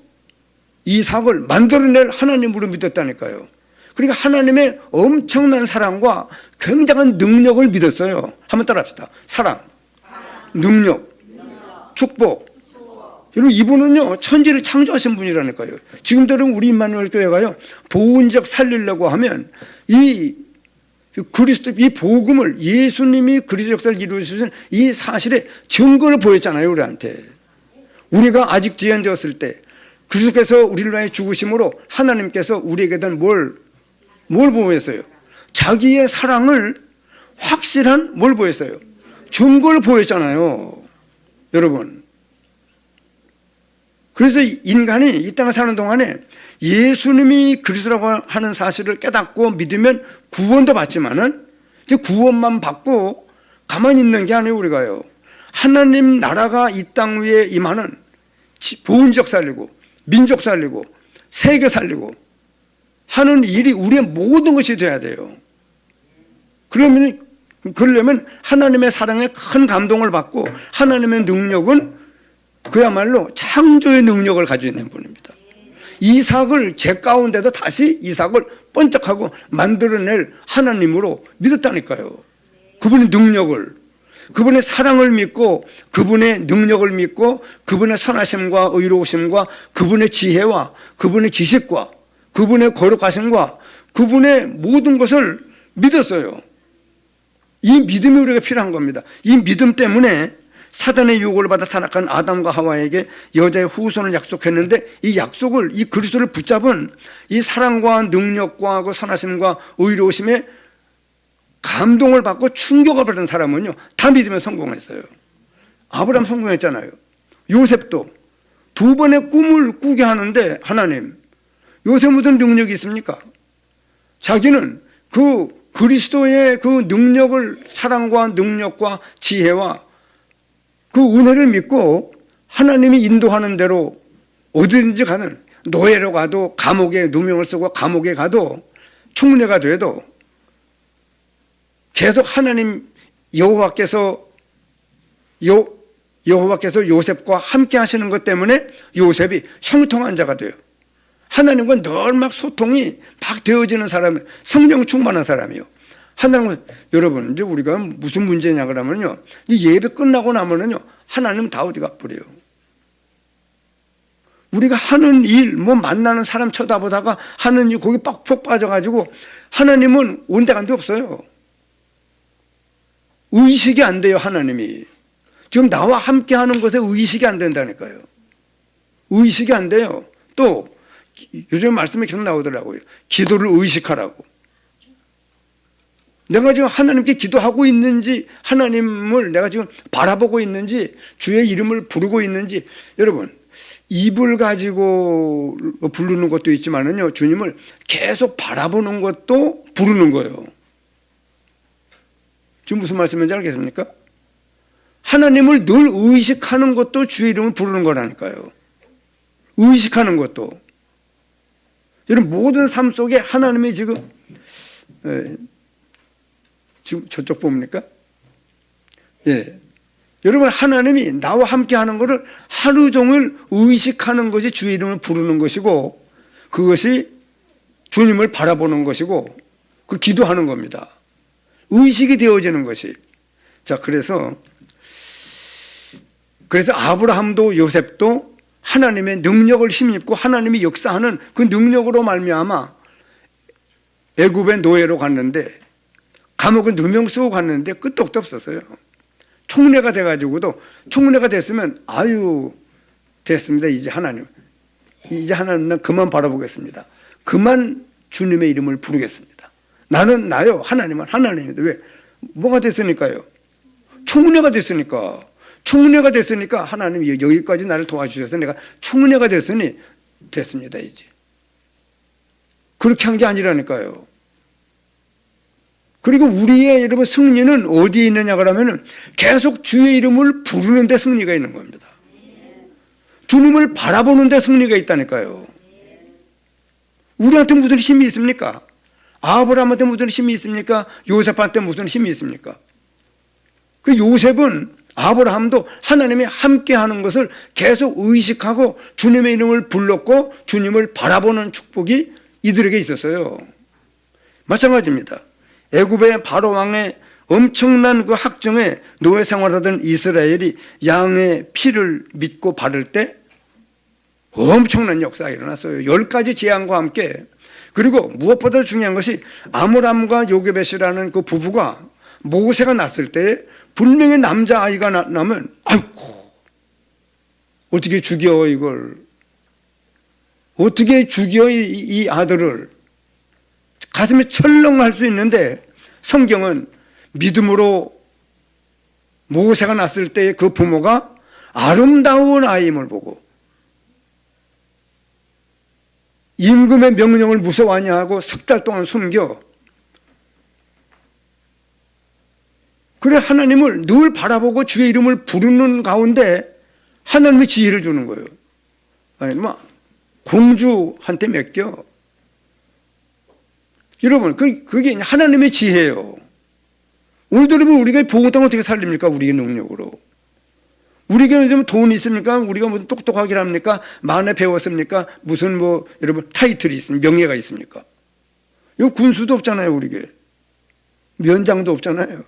이삭을 만들어낼 하나님으로 믿었다니까요. 그러니까 하나님의 엄청난 사랑과 굉장한 능력을 믿었어요. 한번 따라합시다. 사랑, 능력, 축복. 여러분, 이분은요 천지를 창조하신 분이라니까요. 지금도 우리 임마누엘 교회가요 보은적 살리려고 하면 이 그리스도, 이 복음을, 예수님이 그리스도 역사를 이루시는 이 사실에 증거를 보였잖아요. 우리한테. 우리가 아직 뒤에 앉았을 때 그리스도께서 우리를 위해 죽으심으로 하나님께서 우리에게는 뭘 보였어요? 자기의 사랑을 확실한 뭘 보였어요? 증거를 보였잖아요. 여러분, 그래서 인간이 이 땅에 사는 동안에 예수님이 그리스도라고 하는 사실을 깨닫고 믿으면 구원도 받지만은 이제 구원만 받고 가만히 있는 게 아니에요. 우리가요, 하나님 나라가 이 땅 위에 임하는 보은적 살리고 민족 살리고 세계 살리고 하는 일이 우리의 모든 것이 돼야 돼요. 그러려면 하나님의 사랑에 큰 감동을 받고, 하나님의 능력은 그야말로 창조의 능력을 가지고 있는 분입니다. 이삭을 죄 가운데도 다시 이삭을 번쩍하고 만들어낼 하나님으로 믿었다니까요. 그분의 능력을, 그분의 사랑을 믿고, 그분의 능력을 믿고, 그분의 선하심과 의로우심과 그분의 지혜와 그분의 지식과 그분의 거룩하심과 그분의 모든 것을 믿었어요. 이 믿음이 우리가 필요한 겁니다. 이 믿음 때문에 사단의 유혹을 받아 타락한 아담과 하와에게 여자의 후손을 약속했는데, 이 약속을, 이 그리스도를 붙잡은 이 사랑과 능력과 그 선하심과 의로우심에 감동을 받고 충격을 받은 사람은요 다 믿으면 성공했어요. 아브라함 성공했잖아요. 요셉도 두 번의 꿈을 꾸게 하는데, 하나님, 요셉 무슨 능력이 있습니까? 자기는 그 그리스도의 그 능력을, 사랑과 능력과 지혜와 그 은혜를 믿고 하나님이 인도하는 대로 어디든지 가는, 노예로 가도 감옥에 누명을 쓰고 감옥에 가도 총리가 돼도 계속 하나님 여호와께서 요셉과 함께 하시는 것 때문에 요셉이 형통한 자가 돼요. 하나님과 늘 막 소통이 막 되어지는 사람, 성령 충만한 사람이요. 하나님, 여러분, 이제 우리가 무슨 문제냐 그러면요, 이 예배 끝나고 나면은요, 하나님 다 어디 가버려요. 우리가 하는 일, 뭐 만나는 사람 쳐다보다가 하는 일, 거기 빡 빠져가지고 하나님은 온데간데 없어요. 의식이 안 돼요, 하나님이. 지금 나와 함께 하는 것에 의식이 안 된다니까요. 의식이 안 돼요. 또, 요즘 말씀에 계속 나오더라고요. 기도를 의식하라고. 내가 지금 하나님께 기도하고 있는지, 하나님을 내가 지금 바라보고 있는지, 주의 이름을 부르고 있는지, 여러분, 입을 가지고 부르는 것도 있지만은요, 주님을 계속 바라보는 것도 부르는 거예요. 지금 무슨 말씀인지 알겠습니까? 하나님을 늘 의식하는 것도 주의 이름을 부르는 거라니까요. 의식하는 것도. 여러분, 모든 삶 속에 하나님이 지금 저쪽 봅니까? 예. 여러분, 하나님이 나와 함께 하는 것을 하루 종일 의식하는 것이 주의 이름을 부르는 것이고, 그것이 주님을 바라보는 것이고, 그 기도하는 겁니다. 의식이 되어지는 것이. 자, 그래서 아브라함도 요셉도 하나님의 능력을 힘입고 하나님이 역사하는 그 능력으로 말미암아 애굽의 노예로 갔는데, 감옥은 누명 쓰고 갔는데 끄떡도 없었어요. 총리가 돼가지고도, 총리가 됐으면 아유 됐습니다. 이제 하나님 난 그만 바라보겠습니다. 그만 주님의 이름을 부르겠습니다. 나는 나요, 하나님은 하나님인데 왜? 뭐가 됐으니까요? 총리가 됐으니까. 총리가 됐으니까 하나님이 여기까지 나를 도와주셔서 내가 총리가 됐으니 됐습니다. 이제 그렇게 한 게 아니라니까요. 그리고 우리의 여러분 승리는 어디에 있느냐 그러면은 계속 주의 이름을 부르는 데 승리가 있는 겁니다. 주님을 바라보는 데 승리가 있다니까요. 우리한테 무슨 힘이 있습니까? 아브라함한테 무슨 힘이 있습니까? 요셉한테 무슨 힘이 있습니까? 그 요셉은, 아브라함도 하나님이 함께 하는 것을 계속 의식하고 주님의 이름을 불렀고 주님을 바라보는 축복이 이들에게 있었어요. 마찬가지입니다. 애굽의 바로 왕의 엄청난 그 학정에 노예 생활하던 이스라엘이 양의 피를 믿고 바를 때 엄청난 역사가 일어났어요. 10가지 재앙과 함께. 그리고 무엇보다 중요한 것이 아므람과 요게벳이라는 그 부부가 모세가 났을 때 분명히 남자아이가 나면 아이고 어떻게 죽여 이걸. 어떻게 죽여 이 아들을. 가슴에 철렁할 수 있는데 성경은 믿음으로 모세가 났을 때 그 부모가 아름다운 아이임을 보고 임금의 명령을 무서워하냐 하고 석 달 동안 숨겨. 그래 하나님을 늘 바라보고 주의 이름을 부르는 가운데 하나님의 지혜를 주는 거예요. 아니 막 공주한테 맡겨. 여러분, 그게 하나님의 지혜예요. 오늘도 여러분, 우리가 복음 땅을 어떻게 살립니까? 우리의 능력으로. 우리가 요즘 돈이 있습니까? 우리가 무슨 똑똑하게 합니까? 만에 배웠습니까? 무슨 여러분, 타이틀이 있습니까? 명예가 있습니까? 이거 군수도 없잖아요, 우리게. 면장도 없잖아요.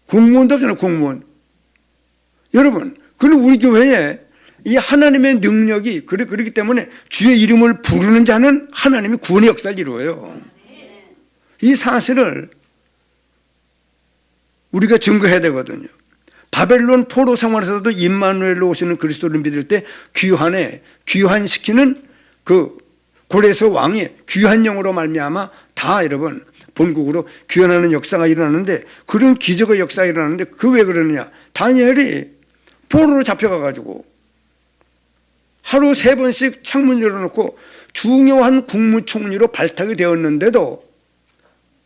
공무원도 없잖아요, 공무원. 여러분, 그리고 우리 교회에 이 하나님의 능력이 그렇기 때문에 주의 이름을 부르는 자는 하나님이 구원의 역사를 이루어요. 이 사실을 우리가 증거해야 되거든요. 바벨론 포로 생활에서도 임마누엘로 오시는 그리스도를 믿을 때 귀환시키는 그 고레스 왕이 귀한 영으로 말미암아 다 여러분 본국으로 귀환하는 역사가 일어나는데, 그런 기적의 역사가 일어나는데 그 왜 그러느냐. 다니엘이 포로로 잡혀가가지고 하루 3번씩 창문 열어놓고 중요한 국무총리로 발탁이 되었는데도,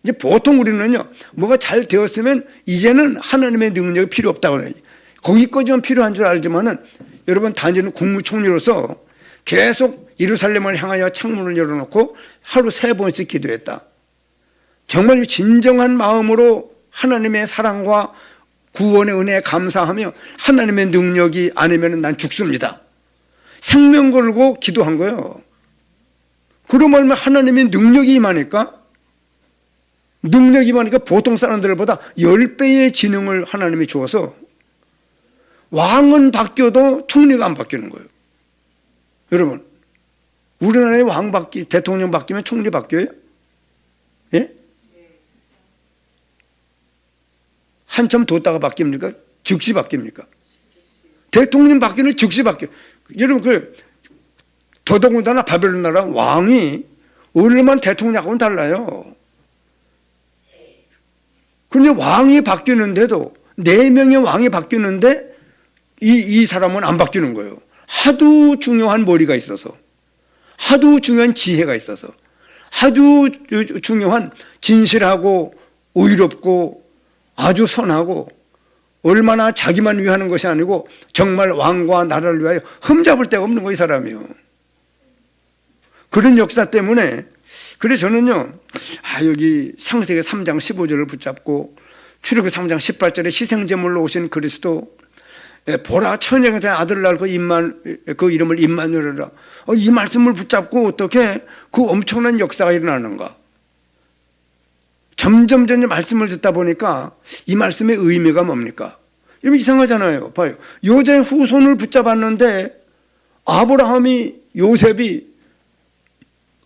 이제 보통 우리는요, 뭐가 잘 되었으면 이제는 하나님의 능력이 필요 없다고 해요. 거기까지만 필요한 줄 알지만은, 여러분, 다니엘은 국무총리로서 계속 예루살렘을 향하여 창문을 열어놓고 하루 3번씩 기도했다. 정말 진정한 마음으로 하나님의 사랑과 구원의 은혜에 감사하며 하나님의 능력이 아니면 난 죽습니다. 생명 걸고 기도한 거예요. 그러면 하나님의 능력이 임하니까 보통 사람들보다 10배의 지능을 하나님이 주어서 왕은 바뀌어도 총리가 안 바뀌는 거예요. 여러분, 우리나라의 대통령 바뀌면 총리 바뀌어요? 예? 한참 뒀다가 바뀝니까? 즉시 바뀝니까? 대통령 바뀌는 즉시 바뀌어요. 여러분, 더더군다나 바벨론 나라 왕이 오늘만 대통령하고는 달라요. 그런데 왕이 바뀌는데도 4명의 왕이 바뀌는데 이 사람은 안 바뀌는 거예요. 하도 중요한 머리가 있어서, 하도 중요한 지혜가 있어서, 하도 중요한 진실하고 의롭고 아주 선하고 얼마나 자기만 위하는 것이 아니고 정말 왕과 나라를 위하여 흠잡을 데가 없는 거예요, 이 사람이요. 그런 역사 때문에 그래서 저는요, 여기 창세기 3장 15절을 붙잡고 출애굽기 3장 18절에 희생제물로 오신 그리스도, 보라 천녀의 아들을 낳고 그 이름을 임마누엘이라. 이 말씀을 붙잡고 어떻게 그 엄청난 역사가 일어나는가. 점점 말씀을 듣다 보니까 이 말씀의 의미가 뭡니까? 여러분, 이상하잖아요. 봐요. 여자의 후손을 붙잡았는데 아브라함이, 요셉이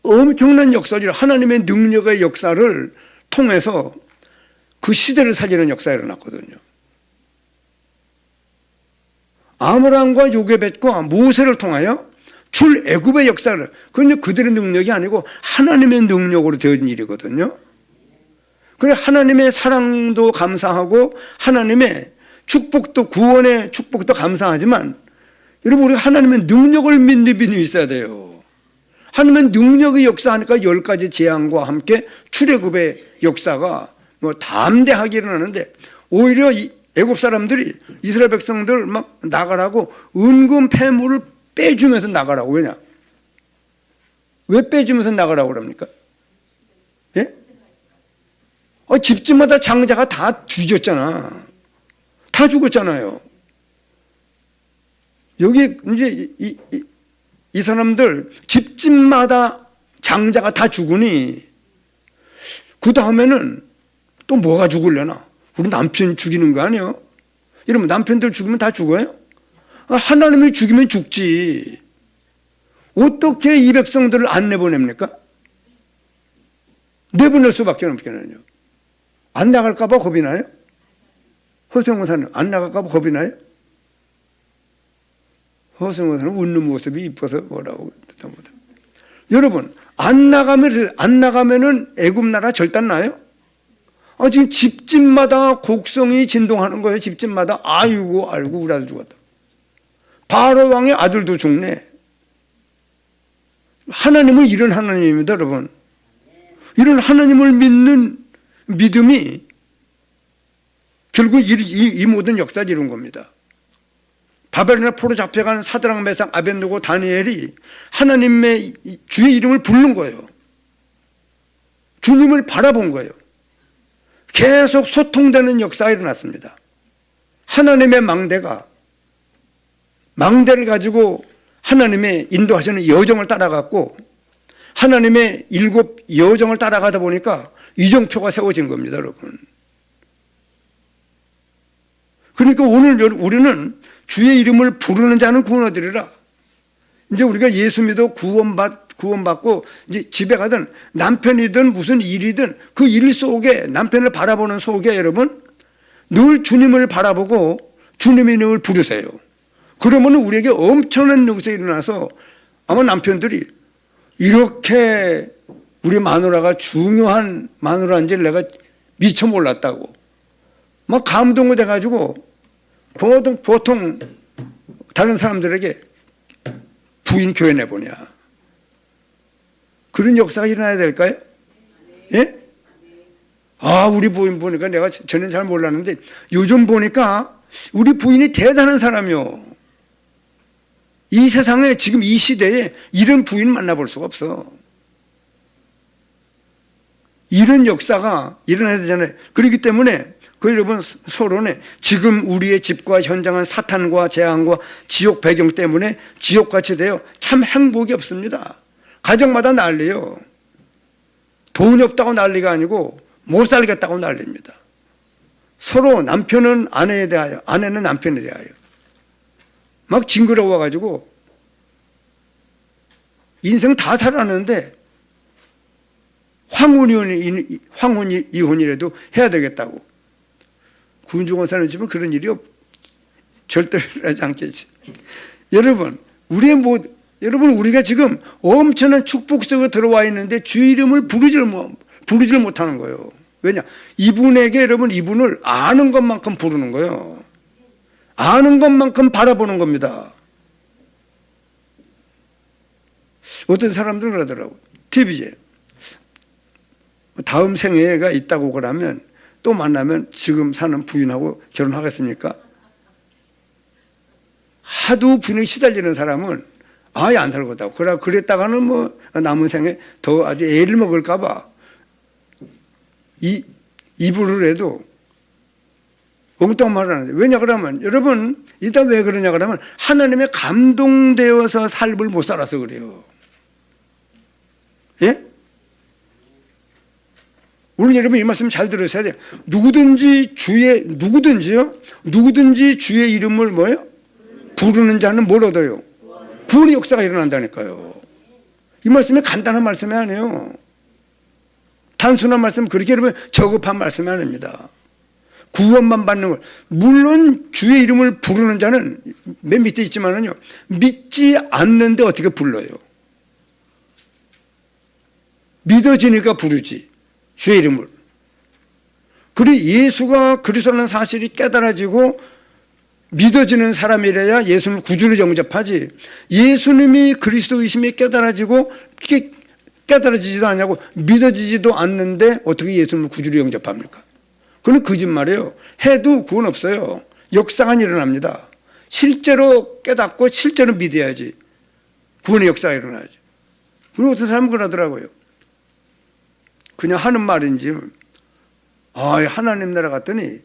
엄청난 역사를, 하나님의 능력의 역사를 통해서 그 시대를 살리는 역사가 일어났거든요. 아브라함과 요게벳과 모세를 통하여 출애굽의 역사를, 그건 그들의 능력이 아니고 하나님의 능력으로 되어진 일이거든요. 그래, 하나님의 사랑도 감사하고 하나님의 축복도, 구원의 축복도 감사하지만 여러분, 우리가 하나님의 능력을 믿는 믿음이 있어야 돼요. 하나님의 능력의 역사하니까 10가지 재앙과 함께 출애굽의 역사가 담대하게 일어나는데, 오히려 애굽 사람들이 이스라엘 백성들 막 나가라고 은금 폐물을 빼주면서 나가라고. 왜냐? 왜 빼주면서 나가라고 그럽니까? 예? 집집마다 장자가 다 뒤졌잖아. 다 죽었잖아요. 여기 이제 이 사람들 집집마다 장자가 다 죽으니 그 다음에는 또 뭐가 죽을려나? 우리 남편 죽이는 거 아니에요? 여러분, 남편들 죽이면 다 죽어요? 하나님이 죽이면 죽지. 어떻게 이 백성들을 안 내보냅니까? 내보낼 수밖에 없겠네요. 안 나갈까 봐 겁이 나요? 허성원사는 안 나갈까 봐 겁이 나요? 허성원사는 웃는 모습이 이뻐서 뭐라고 듣다 보다. 여러분, 안 나가면은 애굽 나라 절단 나요? 지금 집집마다 곡성이 진동하는 거예요. 집집마다. 아이고 우리 아들 죽었다. 바로 왕의 아들도 죽네. 하나님은 이런 하나님입니다, 여러분. 이런 하나님을 믿는 믿음이 결국 이 모든 역사를 이룬 겁니다. 바벨론에 포로 잡혀간 사드락, 메삭, 아벳느고, 다니엘이 하나님의 주의 이름을 부른 거예요. 주님을 바라본 거예요. 계속 소통되는 역사가 일어났습니다. 하나님의 망대를 가지고 하나님의 인도하시는 여정을 따라갔고, 하나님의 7 여정을 따라가다 보니까 이정표가 세워진 겁니다, 여러분. 그러니까 오늘 우리는 주의 이름을 부르는 자는 구원 얻으리라. 이제 우리가 예수 믿어 구원받고 이제 집에 가든 남편이든 무슨 일이든 그 일 속에, 남편을 바라보는 속에 여러분 늘 주님을 바라보고 주님의 이름을 부르세요. 그러면 우리에게 엄청난 능력이 일어나서 아마 남편들이 이렇게 우리 마누라가 중요한 마누라인지 내가 미처 몰랐다고 막 감동이 돼가지고 보통 다른 사람들에게 부인 교회 내보냐, 그런 역사가 일어나야 될까요? 예? 우리 부인 보니까 내가 전엔 잘 몰랐는데 요즘 보니까 우리 부인이 대단한 사람이요. 이 세상에 지금 이 시대에 이런 부인 만나볼 수가 없어. 이런 역사가 일어나야 되잖아요. 그렇기 때문에 그 여러분 서론에 지금 우리의 집과 현장은 사탄과 재앙과 지옥 배경 때문에 지옥같이 되어 참 행복이 없습니다. 가정마다 난리요. 돈이 없다고 난리가 아니고 못 살겠다고 난리입니다. 서로 남편은 아내에 대하여, 아내는 남편에 대하여 막 징그러워가지고 인생 다 살았는데 황혼 이혼이라도 해야 되겠다고. 군중원사는 집은 그런 일이 절대로 일어나지 않겠지. 여러분, 여러분 우리가 지금 엄청난 축복 속에 들어와 있는데 주의 이름을 부르지를 못하는 거예요. 왜냐? 이분에게 여러분 이분을 아는 것만큼 부르는 거예요. 아는 것만큼 바라보는 겁니다. 어떤 사람들은 그러더라고. TV에 다음 생애가 있다고 그러면 또 만나면 지금 사는 부인하고 결혼하겠습니까? 하도 부인에 시달리는 사람은 아예 안 살거든. 그랬다가는 뭐 남은 생에 더 아주 애를 먹을까봐 이불을 해도 엉뚱한 말을 하는데, 왜냐 그러면 여러분 일단 왜 그러냐 그러면 하나님의 감동되어서 삶을 못 살아서 그래요. 예? 우리 여러분 이 말씀 잘 들으셔야 돼요. 누구든지 주의 이름을 뭐예요? 부르는 자는 뭘 얻어요? 구원의 역사가 일어난다니까요. 이 말씀이 간단한 말씀이 아니에요. 단순한 말씀, 그렇게 여러분 저급한 말씀이 아닙니다. 구원만 받는 걸. 물론 주의 이름을 부르는 자는 맨 밑에 있지만은요, 믿지 않는데 어떻게 불러요? 믿어지니까 부르지, 주의 이름을. 그리고 예수가 그리스도라는 사실이 깨달아지고 믿어지는 사람이래야 예수님을 구주로 영접하지. 예수님이 그리스도이심이 깨달아지지도 않냐고, 믿어지지도 않는데 어떻게 예수님을 구주로 영접합니까? 그건 거짓말이에요. 해도 그건 없어요. 역사가 일어납니다. 실제로 깨닫고 실제로 믿어야지 구원의 역사가 일어나야지. 그리고 어떤 사람은 그러더라고요. 그냥 하는 말인지, 하나님 나라 갔더니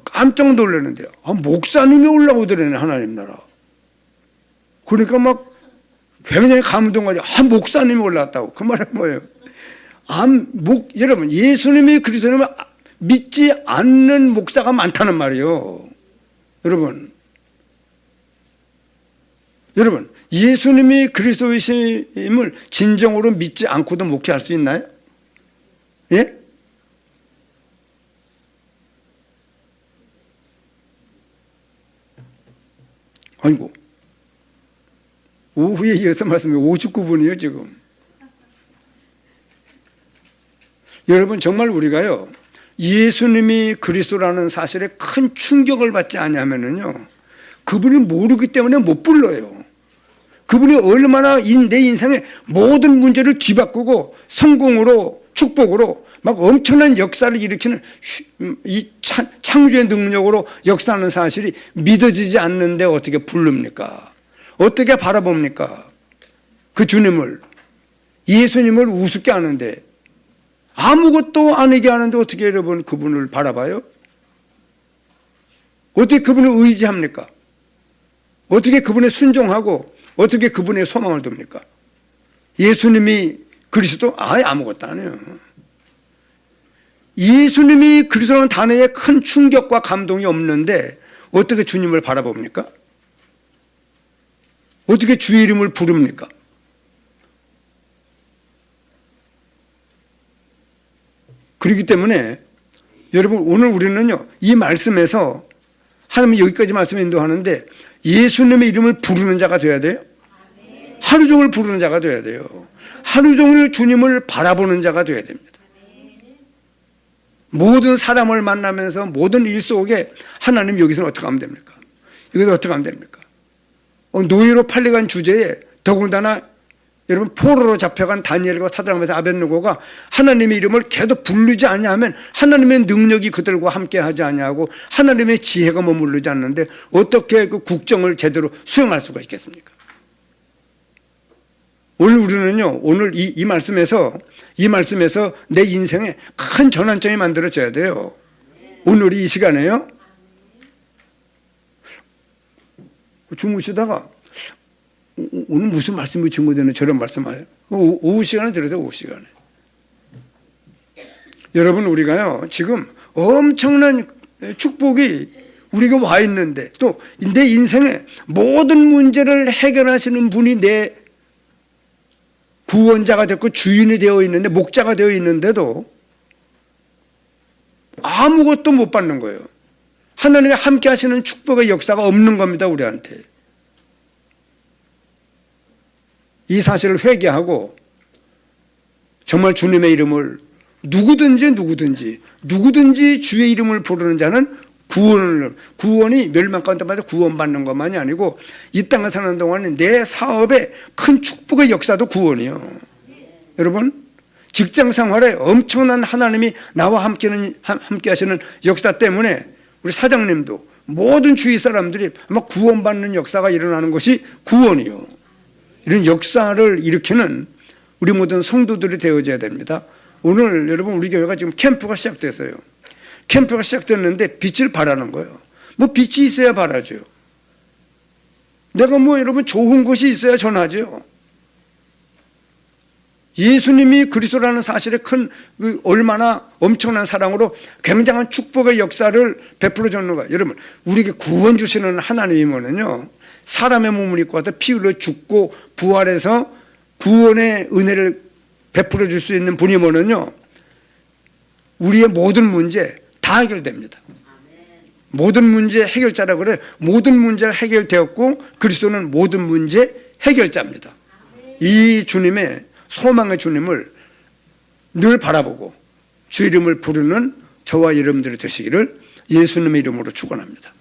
깜짝 놀랐는데요. 목사님이 올라오더래네, 하나님 나라. 그러니까 막 굉장히 감동하죠. 목사님이 올라왔다고. 그 말은 뭐예요? 여러분, 예수님이 그리스도님을 믿지 않는 목사가 많다는 말이에요. 여러분, 예수님이 그리스도이심을 진정으로 믿지 않고도 목회할 수 있나요? 예? 아이고, 오후에 이어서 말씀이 59분이에요 지금. 여러분, 정말 우리가요, 예수님이 그리스도라는 사실에 큰 충격을 받지 않으면은요, 그분을 모르기 때문에 못 불러요. 그분이 얼마나 내 인생의 모든 문제를 뒤바꾸고 성공으로, 축복으로 막 엄청난 역사를 일으키는 이 창조의 능력으로 역사하는 사실이 믿어지지 않는데 어떻게 부릅니까? 어떻게 바라봅니까? 그 주님을, 예수님을 우습게 하는데, 아무것도 아니게 하는데 어떻게 여러분 그분을 바라봐요? 어떻게 그분을 의지합니까? 어떻게 그분에 순종하고 어떻게 그분의 소망을 둡니까? 예수님이 그리스도? 아무것도 아니에요. 예수님이 그리스도라는 단어에 큰 충격과 감동이 없는데 어떻게 주님을 바라봅니까? 어떻게 주의 이름을 부릅니까? 그렇기 때문에 여러분, 오늘 우리는요, 이 말씀에서 하나님이 여기까지 말씀 인도하는데 예수님의 이름을 부르는 자가 돼야 돼요. 하루 종일 부르는 자가 돼야 돼요. 하루 종일 주님을 바라보는 자가 돼야 됩니다. 모든 사람을 만나면서 모든 일 속에 하나님 여기서는 어떻게 하면 됩니까? 이것은 어떻게 하면 됩니까? 노예로 팔려간 주제에 더군다나 여러분 포로로 잡혀간 다니엘과 사드락과 아벳느고가 하나님의 이름을 계속 부르지 않냐면 하나님의 능력이 그들과 함께하지 않냐고 하나님의 지혜가 머무르지 않는데 어떻게 그 국정을 제대로 수행할 수가 있겠습니까? 오늘 우리는요, 오늘 이 말씀에서 내 인생에 큰 전환점이 만들어져야 돼요. 오늘 이 시간에요. 주무시다가 오늘 무슨 말씀이 증거되는 저런 말씀하세요. 오후 시간에 들으세요. 오후 시간에. 여러분 우리가요 지금 엄청난 축복이 우리가 와 있는데 또 내 인생의 모든 문제를 해결하시는 분이 내 구원자가 됐고 주인이 되어 있는데 목자가 되어 있는데도 아무것도 못 받는 거예요. 하나님이 함께 하시는 축복의 역사가 없는 겁니다. 우리한테. 이 사실을 회개하고 정말 주님의 이름을 누구든지 주의 이름을 부르는 자는 구원이 멸망 가운데마다 구원받는 것만이 아니고 이 땅에 사는 동안에 내 사업에 큰 축복의 역사도 구원이요. 여러분 직장 생활에 엄청난 하나님이 나와 함께 하시는 역사 때문에 우리 사장님도 모든 주위 사람들이 아마 구원받는 역사가 일어나는 것이 구원이요. 이런 역사를 일으키는 우리 모든 성도들이 되어져야 됩니다. 오늘 여러분 우리 교회가 지금 캠프가 시작됐어요. 캠프가 시작됐는데 빛을 발하는 거예요. 뭐 빛이 있어야 발하죠. 내가 뭐 여러분 좋은 것이 있어야 전하죠. 예수님이 그리스도라는 사실에 큰 얼마나 엄청난 사랑으로 굉장한 축복의 역사를 베풀어 줬는 거예요. 여러분 우리에게 구원 주시는 하나님이면은요 사람의 몸을 입고 와서 피 흘려 죽고 부활해서 구원의 은혜를 베풀어 줄 수 있는 분이면은요 우리의 모든 문제 다 해결됩니다. 모든 문제 해결자라 그래. 모든 문제가 해결되었고 그리스도는 모든 문제 해결자입니다. 이 주님의 소망의 주님을 늘 바라보고 주 이름을 부르는 저와 여러분들이 되시기를 예수님의 이름으로 축원합니다.